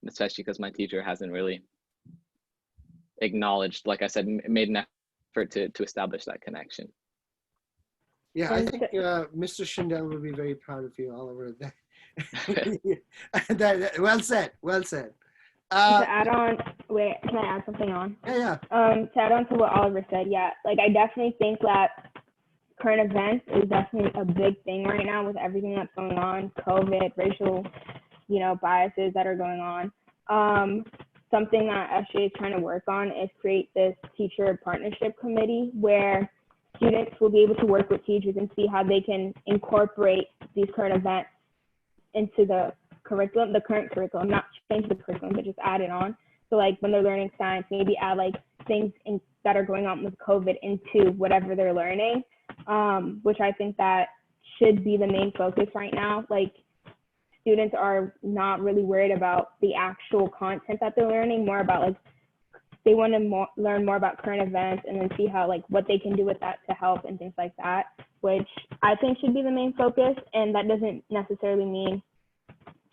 Especially because my teacher hasn't really acknowledged, like I said, made an effort to establish that connection. Yeah, I think Mr. Shindell will be very proud of you, Oliver. Well said. To add on, wait, can I add something on? Yeah. To add on to what Oliver said, yeah, like I definitely think that current events is definitely a big thing right now with everything that's going on, COVID, racial, you know, biases that are going on. Something that SJ is trying to work on is create this teacher partnership committee where students will be able to work with teachers and see how they can incorporate these current events into the curriculum, the current curriculum, not change the curriculum, but just add it on. So like when they're learning science, maybe add like things that are going on with COVID into whatever they're learning, which I think that should be the main focus right now. Like students are not really worried about the actual content that they're learning, more about like, they want to learn more about current events and then see how like what they can do with that to help and things like that, which I think should be the main focus. And that doesn't necessarily mean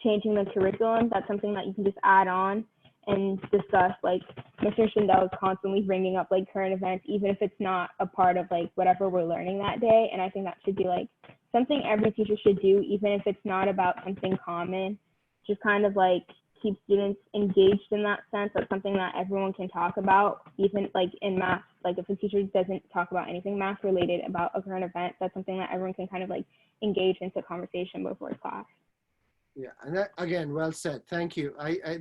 changing the curriculum. That's something that you can just add on and discuss. Like Mr. Shindell is constantly bringing up like current events, even if it's not a part of like whatever we're learning that day. And I think that should be like something every teacher should do, even if it's not about something common, just kind of like keep students engaged in that sense. That's something that everyone can talk about, even like in math. Like if a teacher doesn't talk about anything math related about a current event, that's something that everyone can kind of like engage into conversation before class. Yeah, and that, again, well said. Thank you.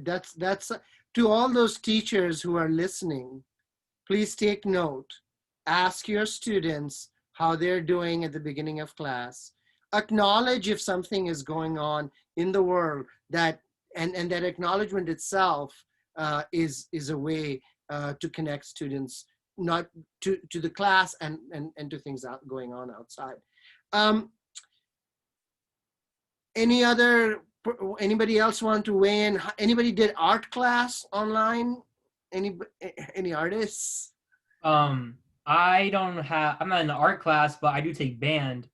That's to all those teachers who are listening, please take note. Ask your students how they're doing at the beginning of class. Acknowledge if something is going on in the world that and that acknowledgement itself is a way to connect students, not to the class and to things going on outside. Anybody else want to weigh in? Anybody did art class online? Any artists? I don't have. I'm not in the art class, but I do take band,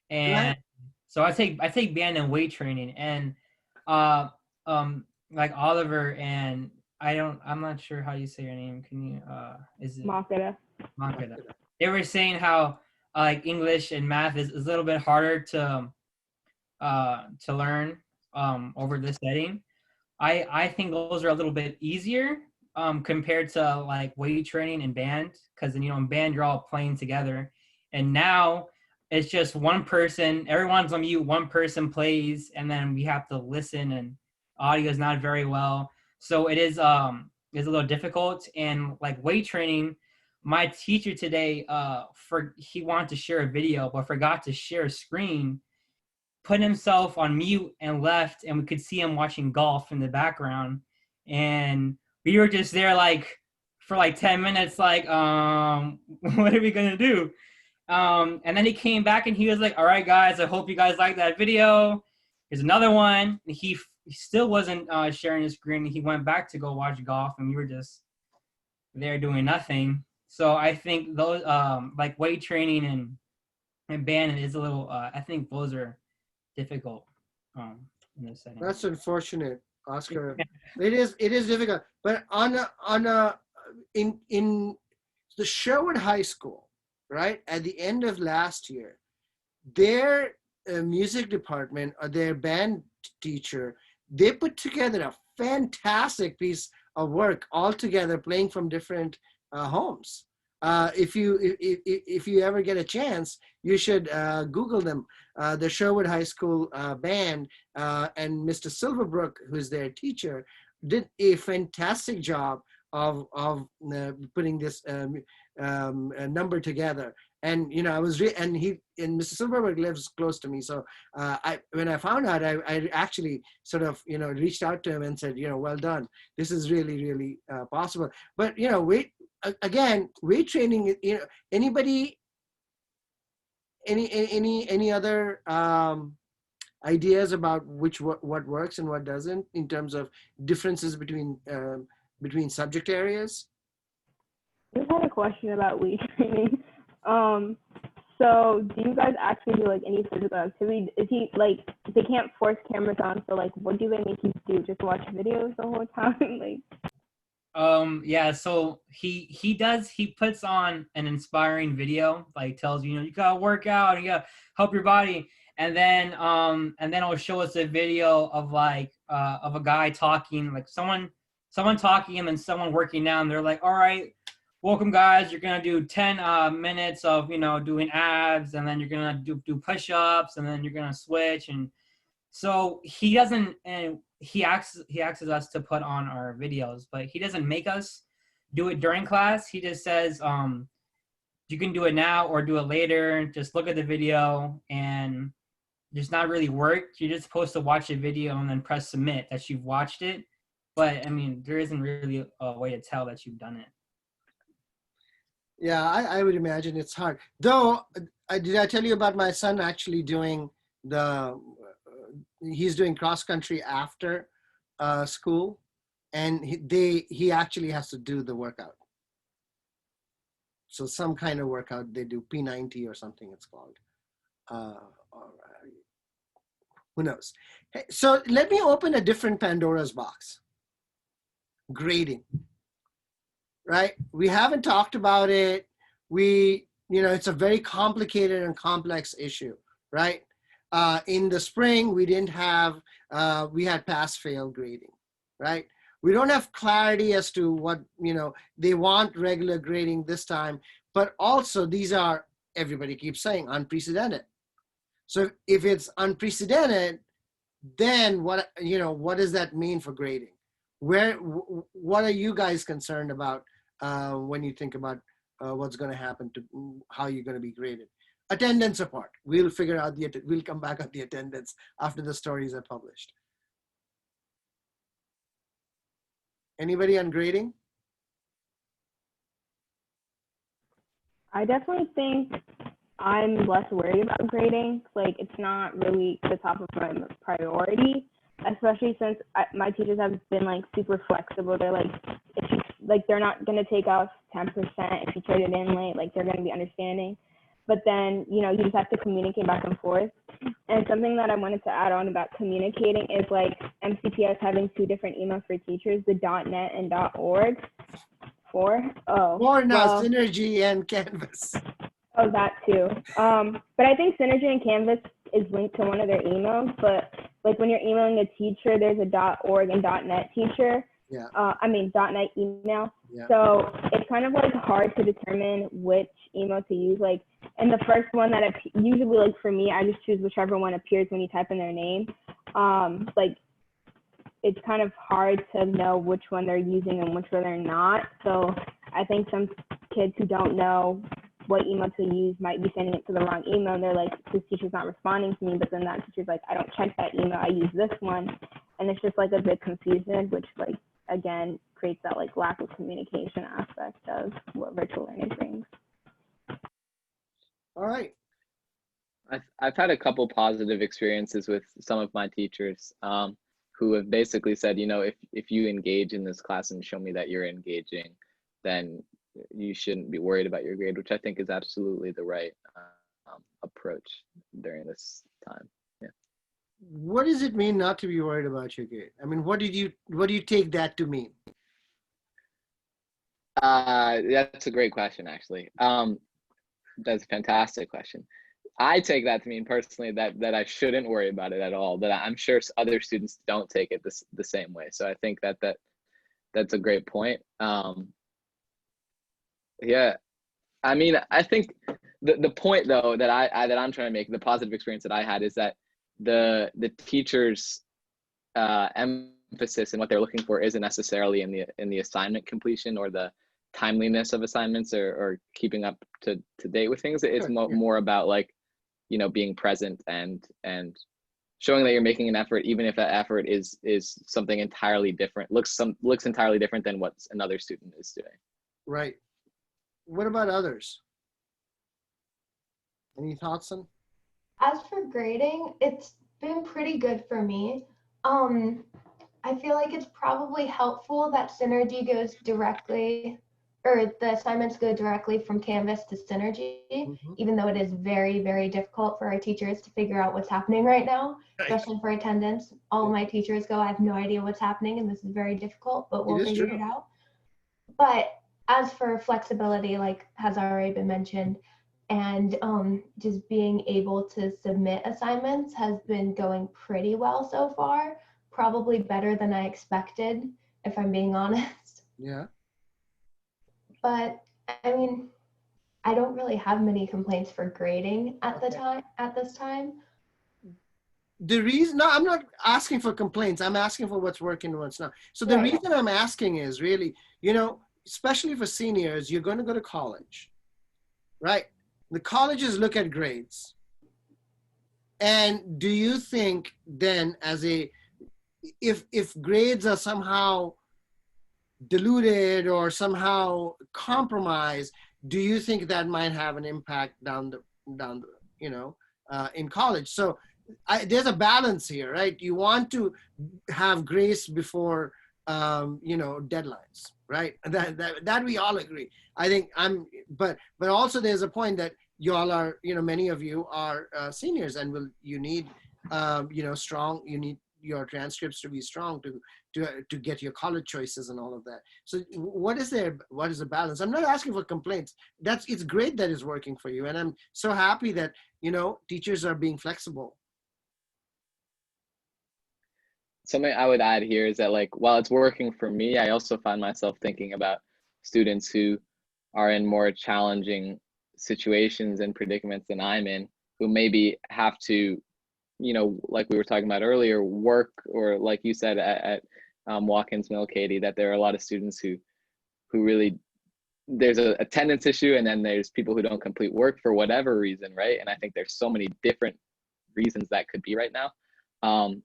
and Right. so I take band and weight training, and uh, like Oliver and I'm not sure how you say your name. Can you is it Makata. Mankada? They were saying how like English and math is a little bit harder to learn over this setting. I think those are a little bit easier compared to like weight training and band, because in band you're all playing together, and now it's just one person, everyone's on mute, one person plays, and then we have to listen, and audio is not very well, so is a little difficult. And like weight training, my teacher today he wanted to share a video but forgot to share a screen, put himself on mute and left, and we could see him watching golf in the background, and we were just there like for like 10 minutes like what are we gonna do? And then he came back and he was like, all right guys, I hope you guys like that video, here's another one. And he still wasn't sharing his screen. He went back to go watch golf, and we were just there doing nothing. So I think those like weight training and band is a little I think those are difficult in this setting. That's unfortunate, Oscar. It is difficult. But in the Sherwood High School, right at the end of last year, their music department or their band teacher, they put together a fantastic piece of work all together, playing from different homes. If you ever get a chance, you should Google them. The Sherwood High School band and Mr. Silverbrook, who's their teacher, did a fantastic job of putting this number together. And I was and Mr. Silverbrook lives close to me, so when I found out, I actually sort of reached out to him and said, well done. This is really possible. But weight training. Anybody, any other ideas about what works and what doesn't in terms of differences between subject areas? I just had a question about weight training. So do you guys actually do like any physical activity? Is he like, they can't force cameras on, so like what do they make you do? Just watch videos the whole time? Like yeah, so he puts on an inspiring video, like tells you gotta work out, you gotta help your body, and then it'll show us a video of like of a guy talking, like someone talking and then someone working out, and they're like, all right, welcome guys, you're gonna do 10 minutes of doing abs, and then you're gonna do push-ups, and then you're gonna switch. And so he doesn't, and he asks us to put on our videos, but he doesn't make us do it during class. He just says you can do it now or do it later, just look at the video, and there's not really work. You're just supposed to watch the video and then press submit that you've watched it. But I mean, there isn't really a way to tell that you've done it. Yeah, I would imagine it's hard. Though, did I tell you about my son actually doing he's doing cross country after school, and he actually has to do the workout. So some kind of workout they do, P90 or something it's called. Who knows? Hey, so let me open a different Pandora's box. Grading. Right? We haven't talked about it. It's a very complicated and complex issue, right? In the spring, we didn't have, we had pass-fail grading, right? We don't have clarity as to what, they want regular grading this time, but also these are, everybody keeps saying, unprecedented. So if it's unprecedented, then what does that mean for grading? What are you guys concerned about when you think about what's going to happen to how you're going to be graded? Attendance apart, we'll figure out we'll come back on the attendance after the stories are published. Anybody on grading? I definitely think I'm less worried about grading. Like, it's not really the top of my priority, especially since my teachers have been like super flexible. They're like, if you, like, they're not going to take off 10% if you turn it in late. Like, they're going to be understanding. But then, you know, you just have to communicate back and forth. And something that I wanted to add on about communicating is like MCPS having 2 different emails for teachers, the .net and .org. More now, Synergy and Canvas. Oh, that too. But I think Synergy and Canvas is linked to one of their emails. But like when you're emailing a teacher, there's a .org and .net teacher. Yeah. .net email. Yeah. So it's kind of like hard to determine which email to use. Like, and the first one that usually, like for me, I just choose whichever one appears when you type in their name. Like, it's kind of hard to know which one they're using and which one they're not. So I think some kids who don't know what email to use might be sending it to the wrong email. And they're like, this teacher's not responding to me, but then that teacher's like, I don't check that email, I use this one. And it's just like a bit confusion, which like, again, creates that like lack of communication aspect of what virtual learning brings. All right. I've had a couple positive experiences with some of my teachers who have basically said, you know, if you engage in this class and show me that you're engaging, then you shouldn't be worried about your grade, which I think is absolutely the right approach during this time. Yeah. What does it mean not to be worried about your grade? I mean, what do you take that to mean? That's a great question, actually. That's a fantastic question. I take that to mean personally that I shouldn't worry about it at all, that I'm sure other students don't take it the same way. So I think that's a great point. Yeah, I mean, I think the point though that I'm trying to make, the positive experience that I had, is that the teachers' emphasis and what they're looking for isn't necessarily in the assignment completion or the timeliness of assignments or keeping up to date with things. It's more about like, you know, being present and showing that you're making an effort, even if that effort is something entirely different, looks entirely different than what another student is doing. Right. What about others? Any thoughts on? As for grading, it's been pretty good for me. I feel like it's probably helpful that Synergy goes directly, or the assignments go directly from Canvas to Synergy, even though it is very, very difficult for our teachers to figure out what's happening right now, especially for attendance. All my teachers go, I have no idea what's happening, and this is very difficult, but we'll figure it out. But as for flexibility, like has already been mentioned, and just being able to submit assignments has been going pretty well so far, probably better than I expected, if I'm being honest. Yeah. But I mean, I don't really have many complaints for grading at this time. The reason, no, I'm not asking for complaints. I'm asking for what's working and what's not. So the reason I'm asking is really, you know, especially for seniors, you're going to go to college, right? The colleges look at grades. And do you think then if grades are somehow diluted or somehow compromised, do you think that might have an impact down the you know, in college? So there's a balance here, right? You want to have grace before, you know, deadlines, right? That we all agree. I think but also there's a point that you all are, you know, many of you are seniors, and you need, you know, you need your transcripts to be strong to get your college choices and all of that. So what is the balance? I'm not asking for complaints. It's great that it's working for you, and I'm so happy that, you know, teachers are being flexible. Something I would add here is that, like, while it's working for me, I also find myself thinking about students who are in more challenging situations and predicaments than I'm in, who maybe have to, you know, like we were talking about earlier, work, or like you said at Watkins Mill, Katie, that there are a lot of students who really, there's a attendance issue, and then there's people who don't complete work for whatever reason, right? And I think there's so many different reasons that could be right now.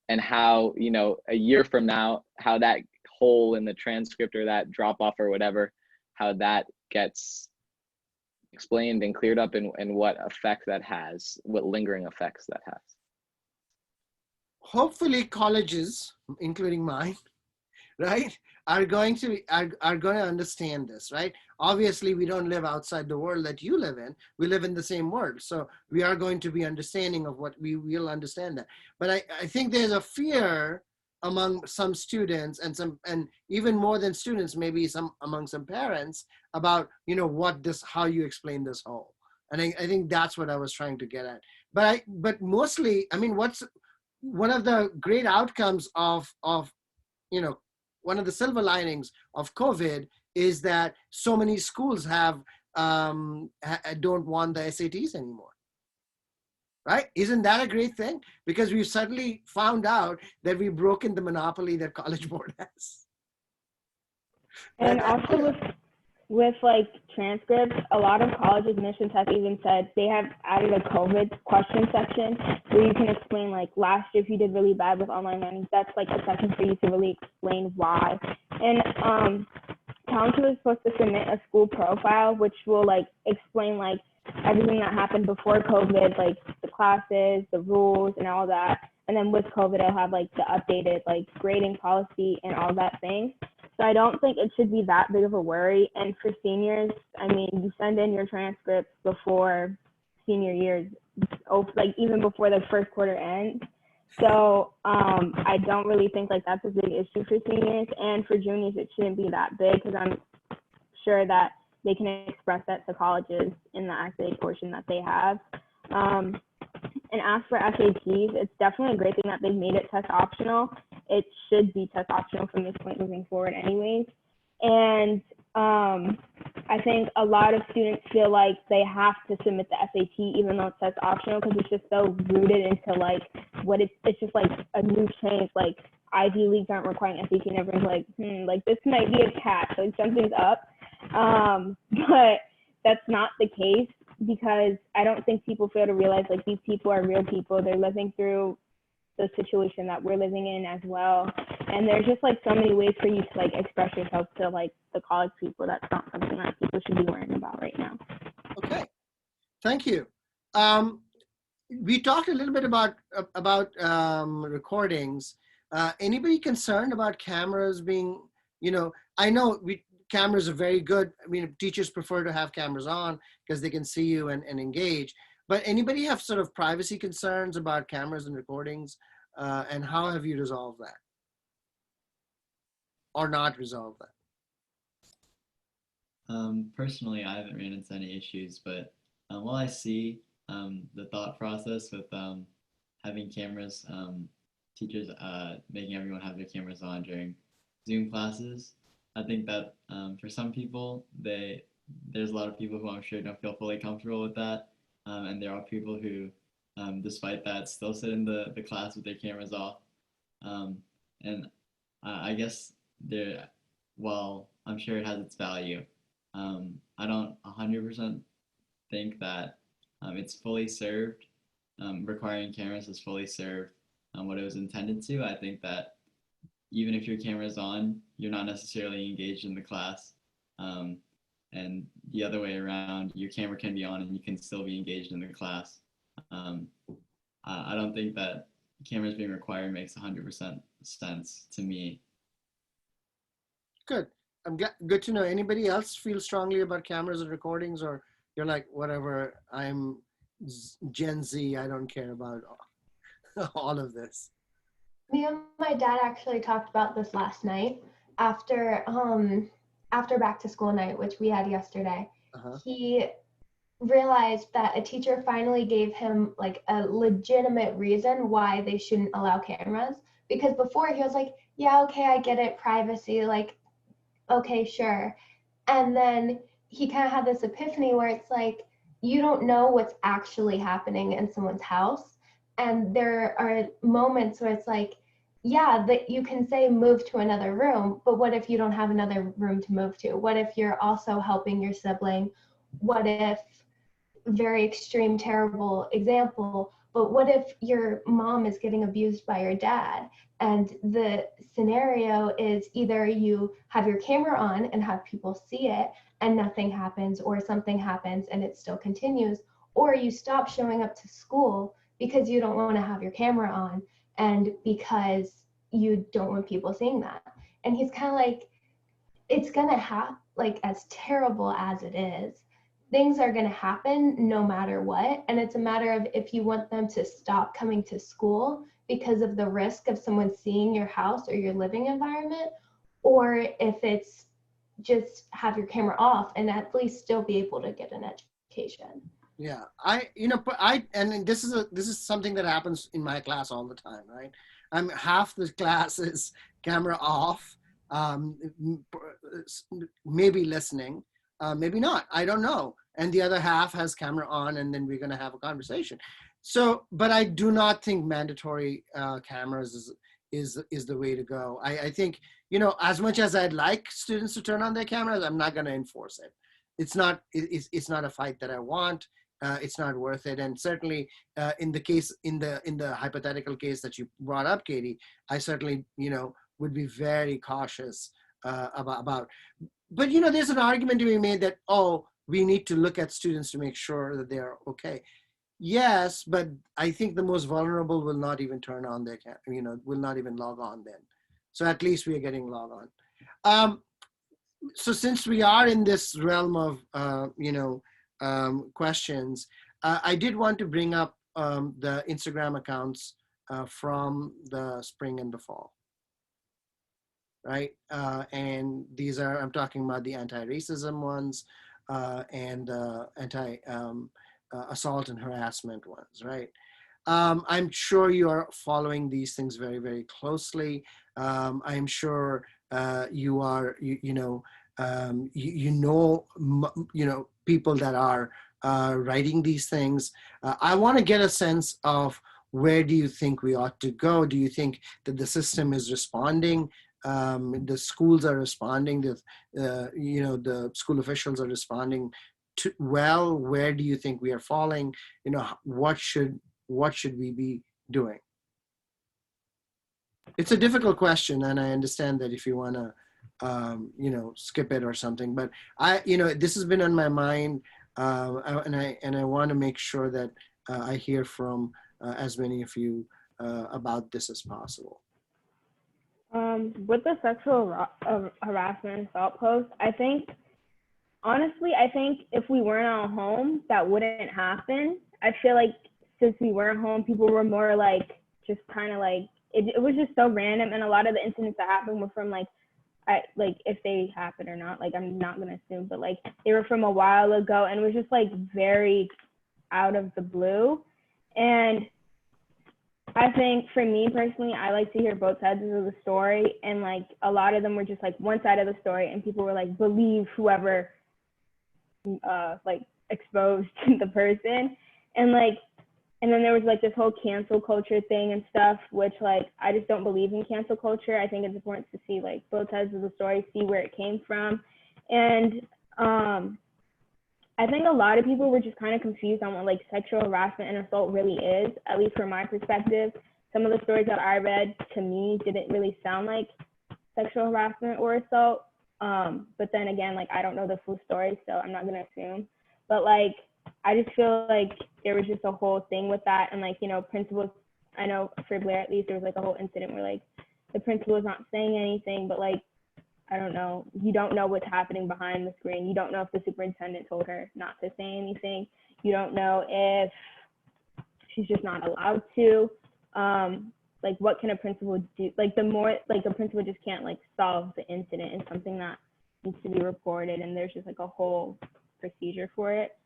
And how, you know, a year from now, how that hole in the transcript or that drop off or whatever, how that gets explained and cleared up, and what effect that has, what lingering effects that has. Hopefully colleges, including mine, right, are going to understand this, right? Obviously, we don't live outside the world that you live in. We live in the same world. So we are going to be understanding of what we will understand that. But I think there's a fear among some students and even more than students, maybe among some parents about, how you explain this whole. And I think that's what I was trying to get at. But mostly, I mean, what's one of the great outcomes of one of the silver linings of COVID is that so many schools don't want the SATs anymore, right? Isn't that a great thing? Because we've suddenly found out that we've broken the monopoly that College Board has. And also with like transcripts, a lot of college admissions have even said they have added a COVID question section where you can explain, like, last year if you did really bad with online learning, that's like a section for you to really explain why. And Council is supposed to submit a school profile which will like explain like everything that happened before COVID, like the classes, the rules, and all that. And then with COVID, it'll have like the updated like grading policy and all that thing. So I don't think it should be that big of a worry. And for seniors, I mean, you send in your transcripts before senior years, like even before the first quarter ends. So I don't really think like that's a big issue for seniors. And for juniors, it shouldn't be that big because I'm sure that they can express that to colleges in the academic portion that they have. And as for SATs, it's definitely a great thing that they've made it test optional. It should be test optional from this point moving forward anyways. And I think a lot of students feel like they have to submit the SAT even though it's test optional because it's just so rooted into like what it's just like a new change. Like Ivy Leagues aren't requiring SAT and everyone's like, like this might be a catch, like something's up. But that's not the case because I don't think people fail to realize like these people are real people. They're living through the situation that we're living in as well. And there's just like so many ways for you to like express yourself to like the college people. That's not something that people should be worrying about right now. Okay, thank you. We talked a little bit about recordings. Anybody concerned about cameras being, I know cameras are very good. I mean, teachers prefer to have cameras on because they can see you and engage. But anybody have sort of privacy concerns about cameras and recordings? And how have you resolved that? Or not resolved that? Personally, I haven't ran into any issues, but while I see the thought process with having cameras, teachers making everyone have their cameras on during Zoom classes, I think that for some people, there's a lot of people who I'm sure don't feel fully comfortable with that. And there are people who, despite that, still sit in the class with their cameras off. And I guess while I'm sure it has its value, I don't 100% think that it's fully served. Requiring cameras is fully served what it was intended to. I think that even if your camera's on, you're not necessarily engaged in the class. And the other way around, your camera can be on and you can still be engaged in the class. I don't think that cameras being required makes 100% sense to me. Good. Good to know. Anybody else feel strongly about cameras and recordings, or you're like, whatever, I'm Gen Z, I don't care about all of this? Me and my dad actually talked about this last night after back to school night, which we had yesterday. He realized that a teacher finally gave him like a legitimate reason why they shouldn't allow cameras, because before he was like, yeah, okay, I get it, privacy, like, okay, sure. And then he kind of had this epiphany where it's like, you don't know what's actually happening in someone's house. And there are moments where it's like, yeah, that you can say move to another room, but what if you don't have another room to move to? What if you're also helping your sibling? What if, very extreme, terrible example, but what if your mom is getting abused by your dad? And the scenario is either you have your camera on and have people see it, and nothing happens, or something happens and it still continues, or you stop showing up to school because you don't want to have your camera on and because you don't want people seeing that. And he's kind of like, it's gonna have, like, as terrible as it is, things are gonna happen no matter what. And it's a matter of if you want them to stop coming to school because of the risk of someone seeing your house or your living environment, or if it's just have your camera off and at least still be able to get an education. Yeah, and this is something that happens in my class all the time, right? Half the class is camera off, maybe listening, maybe not, I don't know. And the other half has camera on, and then we're going to have a conversation. So, but I do not think mandatory cameras is the way to go. I think, as much as I'd like students to turn on their cameras, I'm not going to enforce it. It's not a fight that I want. It's not worth it. And certainly in the hypothetical case that you brought up, Katie, I certainly, would be very cautious about, but there's an argument to be made that, oh, we need to look at students to make sure that they're okay. Yes, but I think the most vulnerable will not even turn on their will not even log on then. So at least we are getting log on. So since we are in this realm of, questions, I did want to bring up the Instagram accounts from the spring and the fall, right? And these are, I'm talking about the anti-racism ones and the anti-assault and harassment ones, right? I'm sure you are following these things very, very closely. I'm sure you are, people that are writing these things. I want to get a sense of, where do you think we ought to go? Do you think that the system is responding? The schools are responding, the school officials are responding well? Where do you think we are falling? What should we be doing? It's a difficult question, and I understand that if you want to skip it or something, but this has been on my mind, and I want to make sure that I hear from as many of you about this as possible. With the sexual harassment and assault posts, honestly, I think if we weren't at home, that wouldn't happen. I feel like since we weren't home, people were more like, just kind of like, it was just so random. And a lot of the incidents that happened were from if they happened or not, I'm not going to assume, but they were from a while ago, and it was just very out of the blue. And I think for me personally, I like to hear both sides of the story, and a lot of them were just one side of the story, and people were believe whoever exposed the person, and then there was this whole cancel culture thing and stuff, which I just don't believe in cancel culture. I think it's important to see both sides of the story, see where it came from. And I think a lot of people were just kind of confused on what sexual harassment and assault really is, at least from my perspective. Some of the stories that I read, to me, didn't really sound like sexual harassment or assault. But then again, I don't know the full story, so I'm not gonna assume. But I just feel there was just a whole thing with that. And principals, I know for Blair at least, there was a whole incident where the principal was not saying anything, but I don't know, you don't know what's happening behind the screen. You don't know if the superintendent told her not to say anything. You don't know if she's just not allowed to. What can a principal do? The principal just can't solve the incident. It's something that needs to be reported, and there's just a whole procedure for it.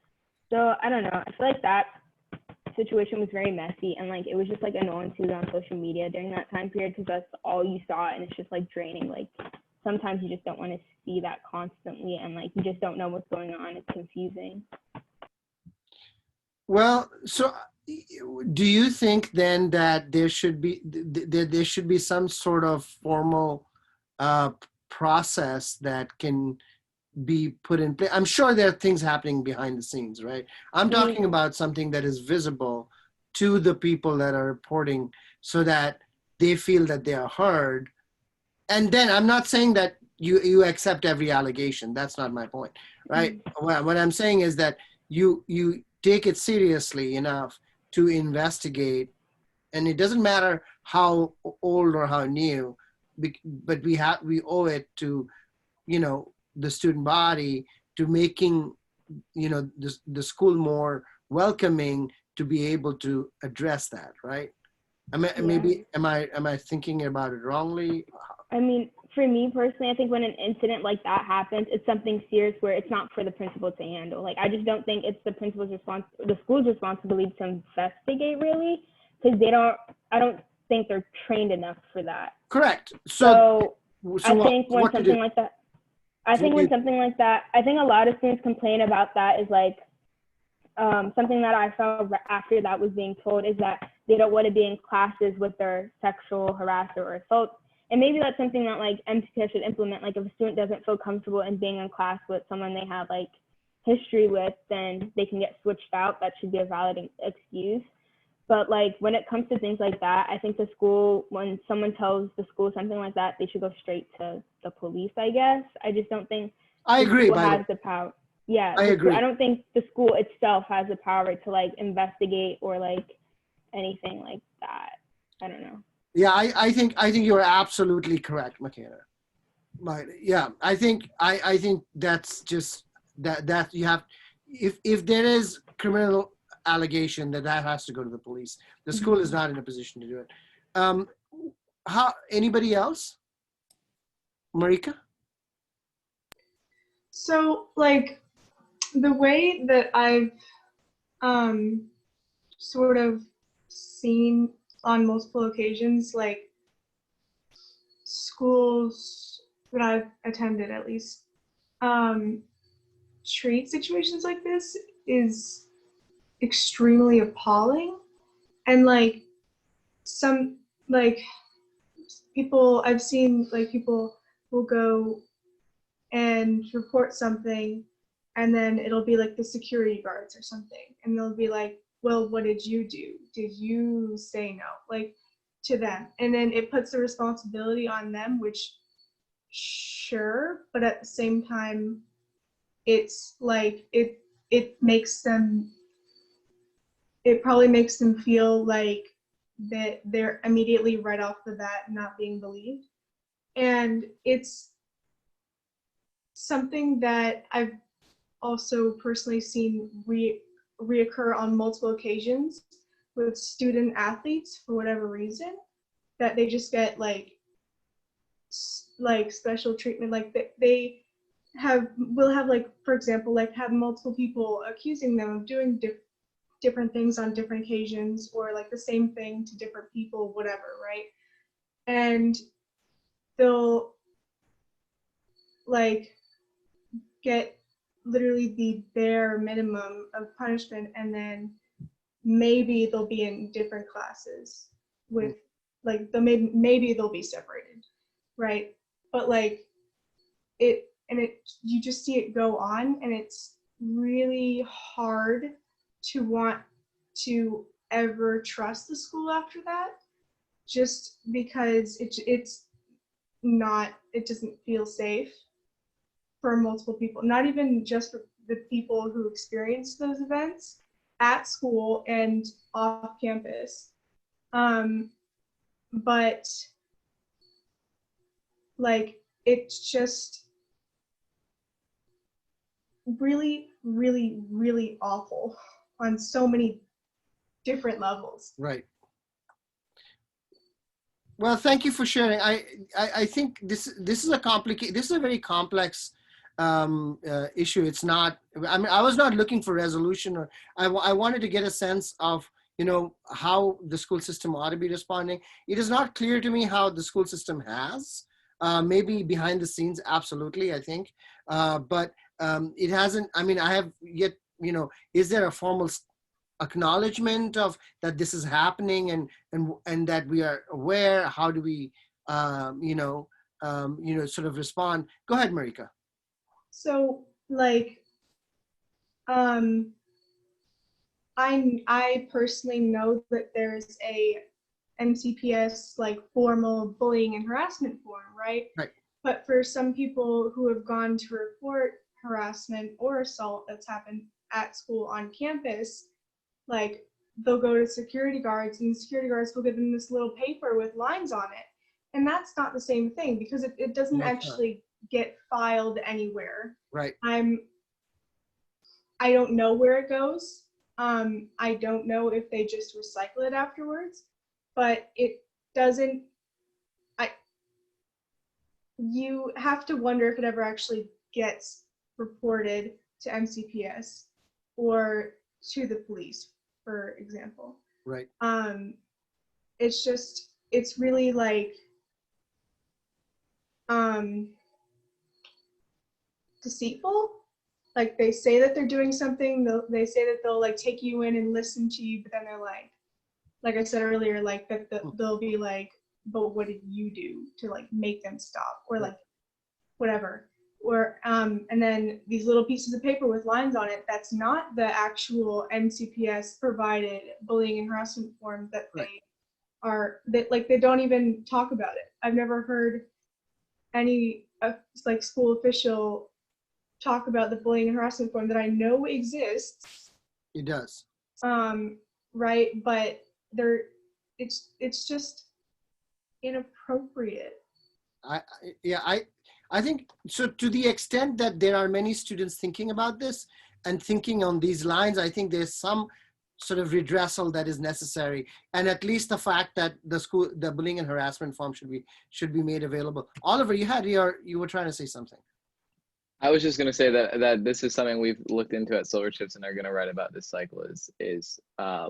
So I don't know, I feel that situation was very messy, and it was just annoying to on social media during that time period, because that's all you saw, and it's just draining. Sometimes you just don't want to see that constantly, and you just don't know what's going on. It's confusing. Well, so do you think then that there should be some sort of formal process that can be put in place? I'm sure there are things happening behind the scenes, right? I'm talking about something that is visible to the people that are reporting, so that they feel that they are heard. And then I'm not saying that, you accept every allegation. That's not my point, right? What I'm saying is that you take it seriously enough to investigate, and it doesn't matter how old or how new, but we owe it to, you know, the student body, to making, you know, the school more welcoming to be able to address that, right? Maybe am I thinking about it wrongly? I mean, for me personally, I think when an incident like that happens, it's something serious where it's not for the principal to handle. Like, I just don't think it's the principal's the school's responsibility to investigate, really, because I don't think they're trained enough for that. Correct. So I think when something like that, I think a lot of students complain about that is like, something that I found after that was being told is that they don't want to be in classes with their sexual harasser or assault. And maybe that's something that like MCPS should implement. Like if a student doesn't feel comfortable in being in class with someone they have like history with, then they can get switched out. That should be a valid excuse. But like when it comes to things like that, I think the school, when someone tells the school something like that, they should go straight to the police, I guess. I just don't think I agree. The school has the power. Yeah, I agree. I don't think the school itself has the power to like investigate or like anything like that. I don't know. Yeah, I think you're absolutely correct, McKenna. But yeah, I think that's just that you have, if there is criminal allegation, that has to go to the police. The school is not in a position to do it. How, anybody else? Marika? So like the way that I've sort of seen on multiple occasions, like schools that I've attended at least, treat situations like this is extremely appalling. And like some like people I've seen, like people will go and report something, and then it'll be like the security guards or something, and they'll be like, well, what did you do? Did you say no? Like to them. And then it puts the responsibility on them, which sure, but at the same time, it's like it probably makes them feel like that they're immediately right off the bat not being believed. And it's something that I've also personally seen reoccur on multiple occasions with student athletes for whatever reason, that they just get like special treatment. Like they will have like, for example, like have multiple people accusing them of doing different things on different occasions, or like the same thing to different people, whatever, right? And they'll like get literally the bare minimum of punishment, and then maybe they'll be in different classes with like maybe they'll be separated, right? But like you just see it go on, and it's really hard to want to ever trust the school after that, just because it doesn't feel safe for multiple people, not even just for the people who experience those events at school and off campus, but like it's just really, really, really awful on so many different levels. Right. Well, thank you for sharing. I think this is a very complex issue. It's not, I mean, I was not looking for resolution, or I wanted to get a sense of, you know, how the school system ought to be responding. It is not clear to me how the school system has, maybe behind the scenes, absolutely, I think, but it hasn't, I mean, I have yet, you know, is there a formal acknowledgement of that this is happening, and that we are aware? How do we, sort of respond? Go ahead, Marika. So like, I personally know that there's a MCPS like formal bullying and harassment form, right? Right. But for some people who have gone to report harassment or assault that's happened at school on campus, like they'll go to security guards and security guards will give them this little paper with lines on it. And that's not the same thing because it doesn't actually get filed anywhere. Right. I don't know where it goes. I don't know if they just recycle it afterwards, but it doesn't, you have to wonder if it ever actually gets reported to MCPS or to the police, for example. Right. It's really like deceitful. Like they say that they're doing something, they say that they'll like take you in and listen to you, but then they're like I said earlier, like that they'll be like, but what did you do to like make them stop or like whatever, or and then these little pieces of paper with lines on it, that's not the actual MCPS provided bullying and harassment form that they don't even talk about it. I've never heard any like school official talk about the bullying and harassment form that I know exists. It does. Right, but it's just inappropriate. I think so. To the extent that there are many students thinking about this and thinking on these lines, I think there's some sort of redressal that is necessary, and at least the fact that the bullying and harassment form should be made available. Oliver, you were trying to say something. I was just going to say that this is something we've looked into at Silver Chips and are going to write about this cycle is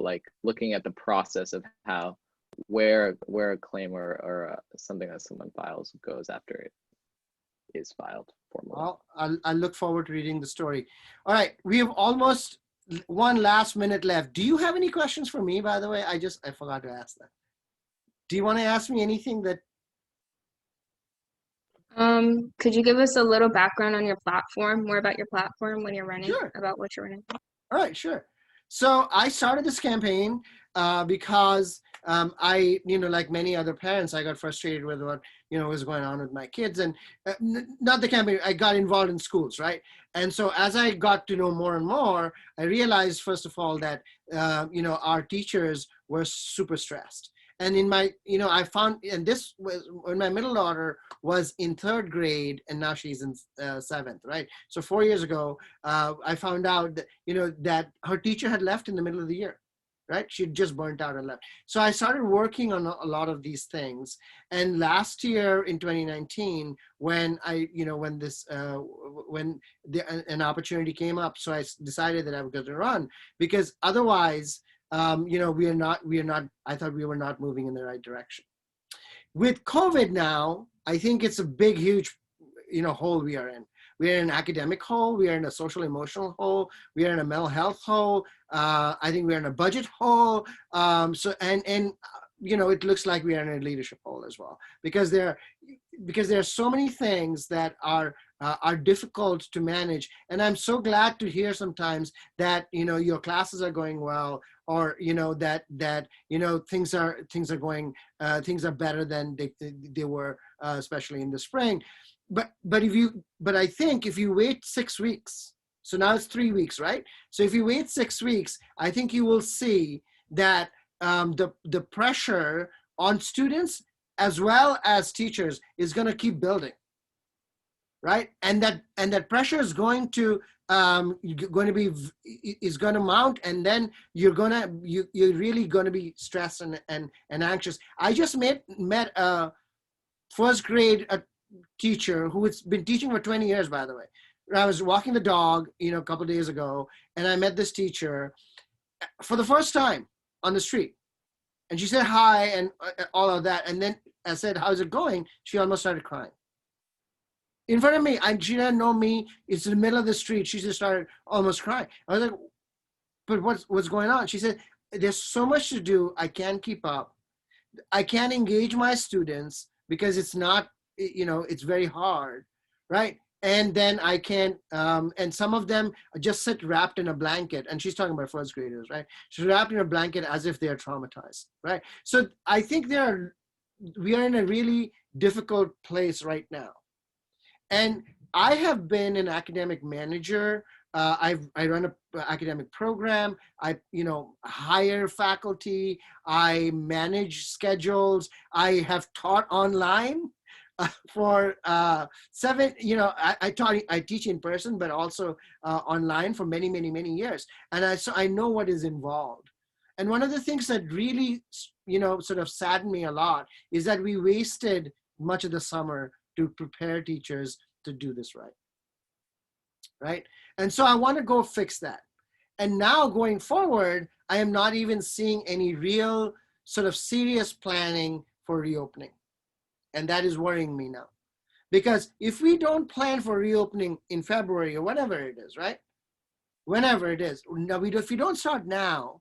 like looking at the process of how where a claim or something that someone files goes after it is filed formally. Well, I look forward to reading the story. All right, we have almost one last minute left. Do you have any questions for me, by the way? I forgot to ask that. Do you want to ask me anything that? Could you give us a little background on your platform, more about your platform when you're running, Sure. about what you're running? All right, sure. So I started this campaign because I, like many other parents, I got frustrated with what, was going on with my kids, and not the campaign, I got involved in schools, right? And so as I got to know more and more, I realized, first of all, that, our teachers were super stressed. And in my, I found, and this was when my middle daughter was in 3rd grade and now she's in 7th, right? So 4 years ago, I found out that, that her teacher had left in the middle of the year, right? She'd just burnt out and left. So I started working on a lot of these things. And last year in 2019, when an opportunity came up, so I decided that I was going to run, because otherwise, I thought we were not moving in the right direction. With COVID now, I think it's a big, huge, hole we are in. We are in an academic hole. We are in a social emotional hole. We are in a mental health hole. I think we're in a budget hole. It looks like we are in a leadership hole as well, because there are so many things that are difficult to manage. And I'm so glad to hear sometimes that, your classes are going well, or, that things are going, things are better than they were, especially in the spring. But I think if you wait 6 weeks, so now it's 3 weeks, right? So if you wait 6 weeks, I think you will see that the pressure on students as well as teachers is going to keep building, right? And that pressure is going to mount, and then you're really going to be stressed and anxious. I just met a 1st grade teacher who has been teaching for 20 years, by the way. I was walking the dog, a couple of days ago, and I met this teacher for the first time on the street. And she said hi and all of that. And then I said, how's it going? She almost started crying. In front of me, she didn't know me. It's in the middle of the street. She just started almost crying. I was like, but what's going on? She said, there's so much to do. I can't keep up. I can't engage my students because it's not, it's very hard, right? And then I can't, and some of them just sit wrapped in a blanket, and she's talking about 1st graders, right? She's wrapped in a blanket as if they're traumatized, right? So I think we are in a really difficult place right now. And I have been an academic manager. I run a academic program. I hire faculty. I manage schedules. I have taught online for 7. I teach in person, but also online for many, many, many years. And so I know what is involved. And one of the things that really sort of saddened me a lot is that we wasted much of the summer to prepare teachers to do this right? And so I want to go fix that. And now going forward, I am not even seeing any real sort of serious planning for reopening. And that is worrying me now. Because if we don't plan for reopening in February or whatever it is, right? Whenever it is, if we don't start now,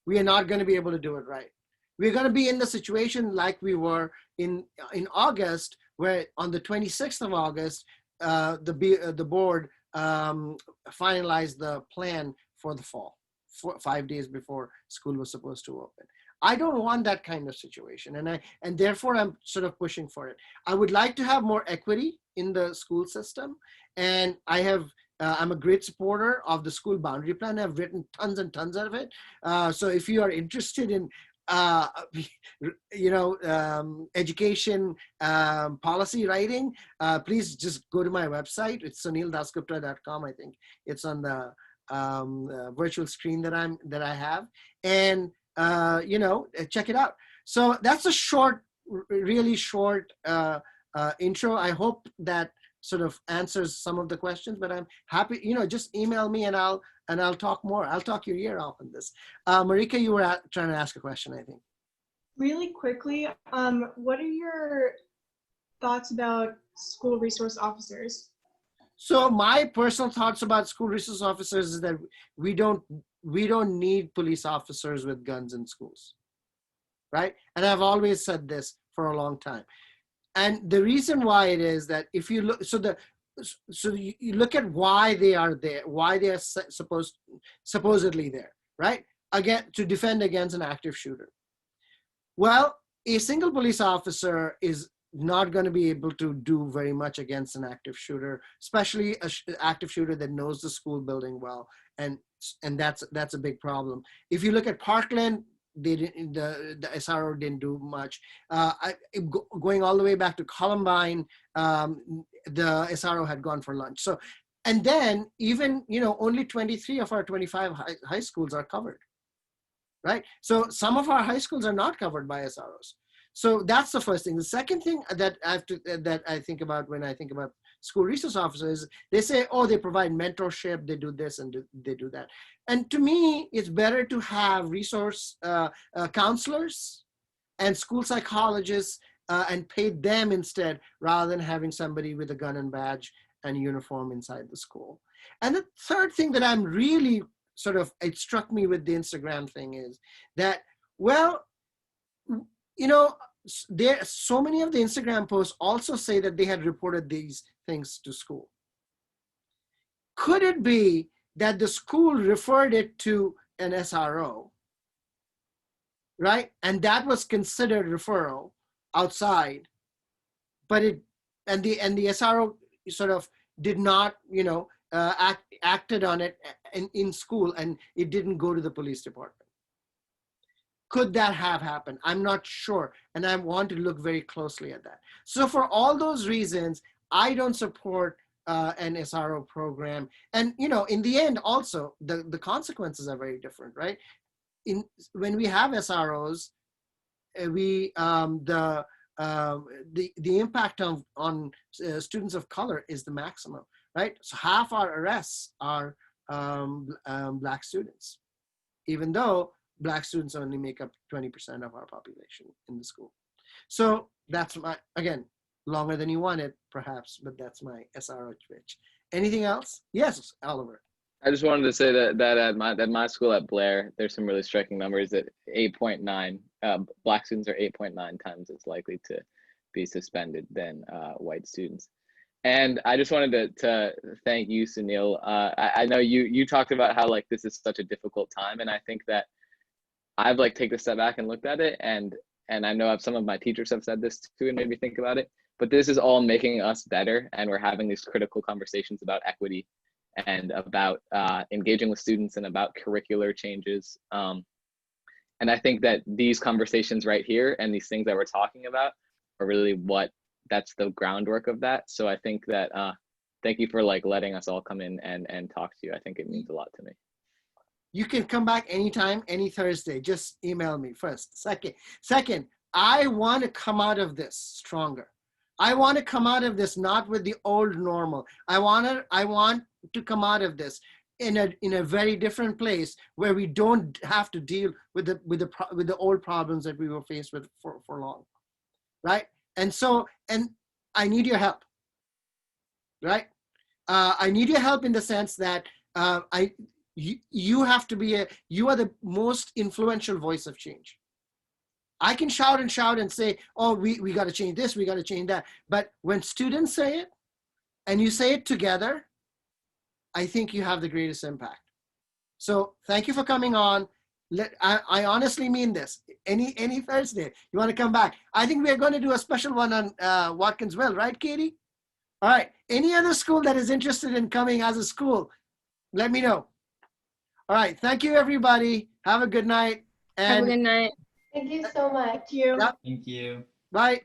we are not going to be able to do it right. We're going to be in the situation like we were in August, where on the 26th of August, the board finalized the plan for the fall, 5 days before school was supposed to open. I don't want that kind of situation, and therefore I'm sort of pushing for it. I would like to have more equity in the school system, and I'm a great supporter of the school boundary plan. I've written tons and tons of it. So if you are interested in education policy writing, please just go to my website. It's sunildasgupta.com. I think it's on the virtual screen that I have, and check it out. So that's a really short intro. I hope that sort of answers some of the questions, but I'm happy, just email me and I'll talk more. I'll talk your ear off on this. Marika, you were trying to ask a question, I think. Really quickly, what are your thoughts about school resource officers? So my personal thoughts about school resource officers is that we don't need police officers with guns in schools, right? And I've always said this for a long time. And the reason why it is that if you look, so you look at why they are there, why they are supposedly there, right? Again, to defend against an active shooter. Well, a single police officer is not going to be able to do very much against an active shooter, especially an active shooter that knows the school building well, and that's a big problem. If you look at Parkland, the SRO didn't do much. Going all the way back to Columbine, the SRO had gone for lunch. So, and then even only 23 of our 25 high schools are covered, right? So some of our high schools are not covered by SROs. So that's the first thing. The second thing that I think about when I think about school resource officers, they say, oh, they provide mentorship, they do this and they do that. And to me, it's better to have resource counselors and school psychologists and pay them instead, rather than having somebody with a gun and badge and uniform inside the school. And the third thing that I'm really it struck me with the Instagram thing is that, well, there so many of the Instagram posts also say that they had reported these things to school. Could it be that the school referred it to an SRO, right? And that was considered referral outside, but the SRO sort of did not, acted on it in school, and it didn't go to the police department. Could that have happened? I'm not sure, and I want to look very closely at that. So for all those reasons, I don't support an SRO program. And in the end, also the consequences are very different, right? When we have SROs, the impact on students of color is the maximum, right? So half our arrests are Black students, even though Black students only make up 20% of our population in the school. So that's again, longer than you wanted, perhaps, but that's my SRO pitch. Anything else? Yes, Oliver. I just wanted to say that at my school at Blair, there's some really striking numbers. That 8.9 Black students are 8.9 times as likely to be suspended than white students. And I just wanted to thank you, Sunil. I know you talked about how this is such a difficult time, and I think that I've taken a step back and looked at it, and I know some of my teachers have said this too and made me think about it. but this is all making us better, and we're having these critical conversations about equity and about engaging with students and about curricular changes. And I think that these conversations right here and these things that we're talking about are really that's the groundwork of that. So I think that thank you for like letting us all come in and talk to you. I think it means a lot to me. You can come back anytime, any Thursday. Just email me first. Second, I want to come out of this stronger. I want to come out of this not with the old normal. I want to come out of this in a very different place where we don't have to deal with the old problems that we were faced with for long, right? And I need your help, right? I need your help in the sense that you have to be you are the most influential voice of change. I can shout and say, oh, we got to change this, we got to change that. But when students say it and you say it together, I think you have the greatest impact. So thank you for coming on. I honestly mean this. Any Thursday, you want to come back. I think we're going to do a special one on Watkinsville, right, Katie? All right. Any other school that is interested in coming as a school, let me know. All right. Thank you, everybody. Have a good night. Have a good night. Thank you so much. Thank you. Yep. Thank you. Bye.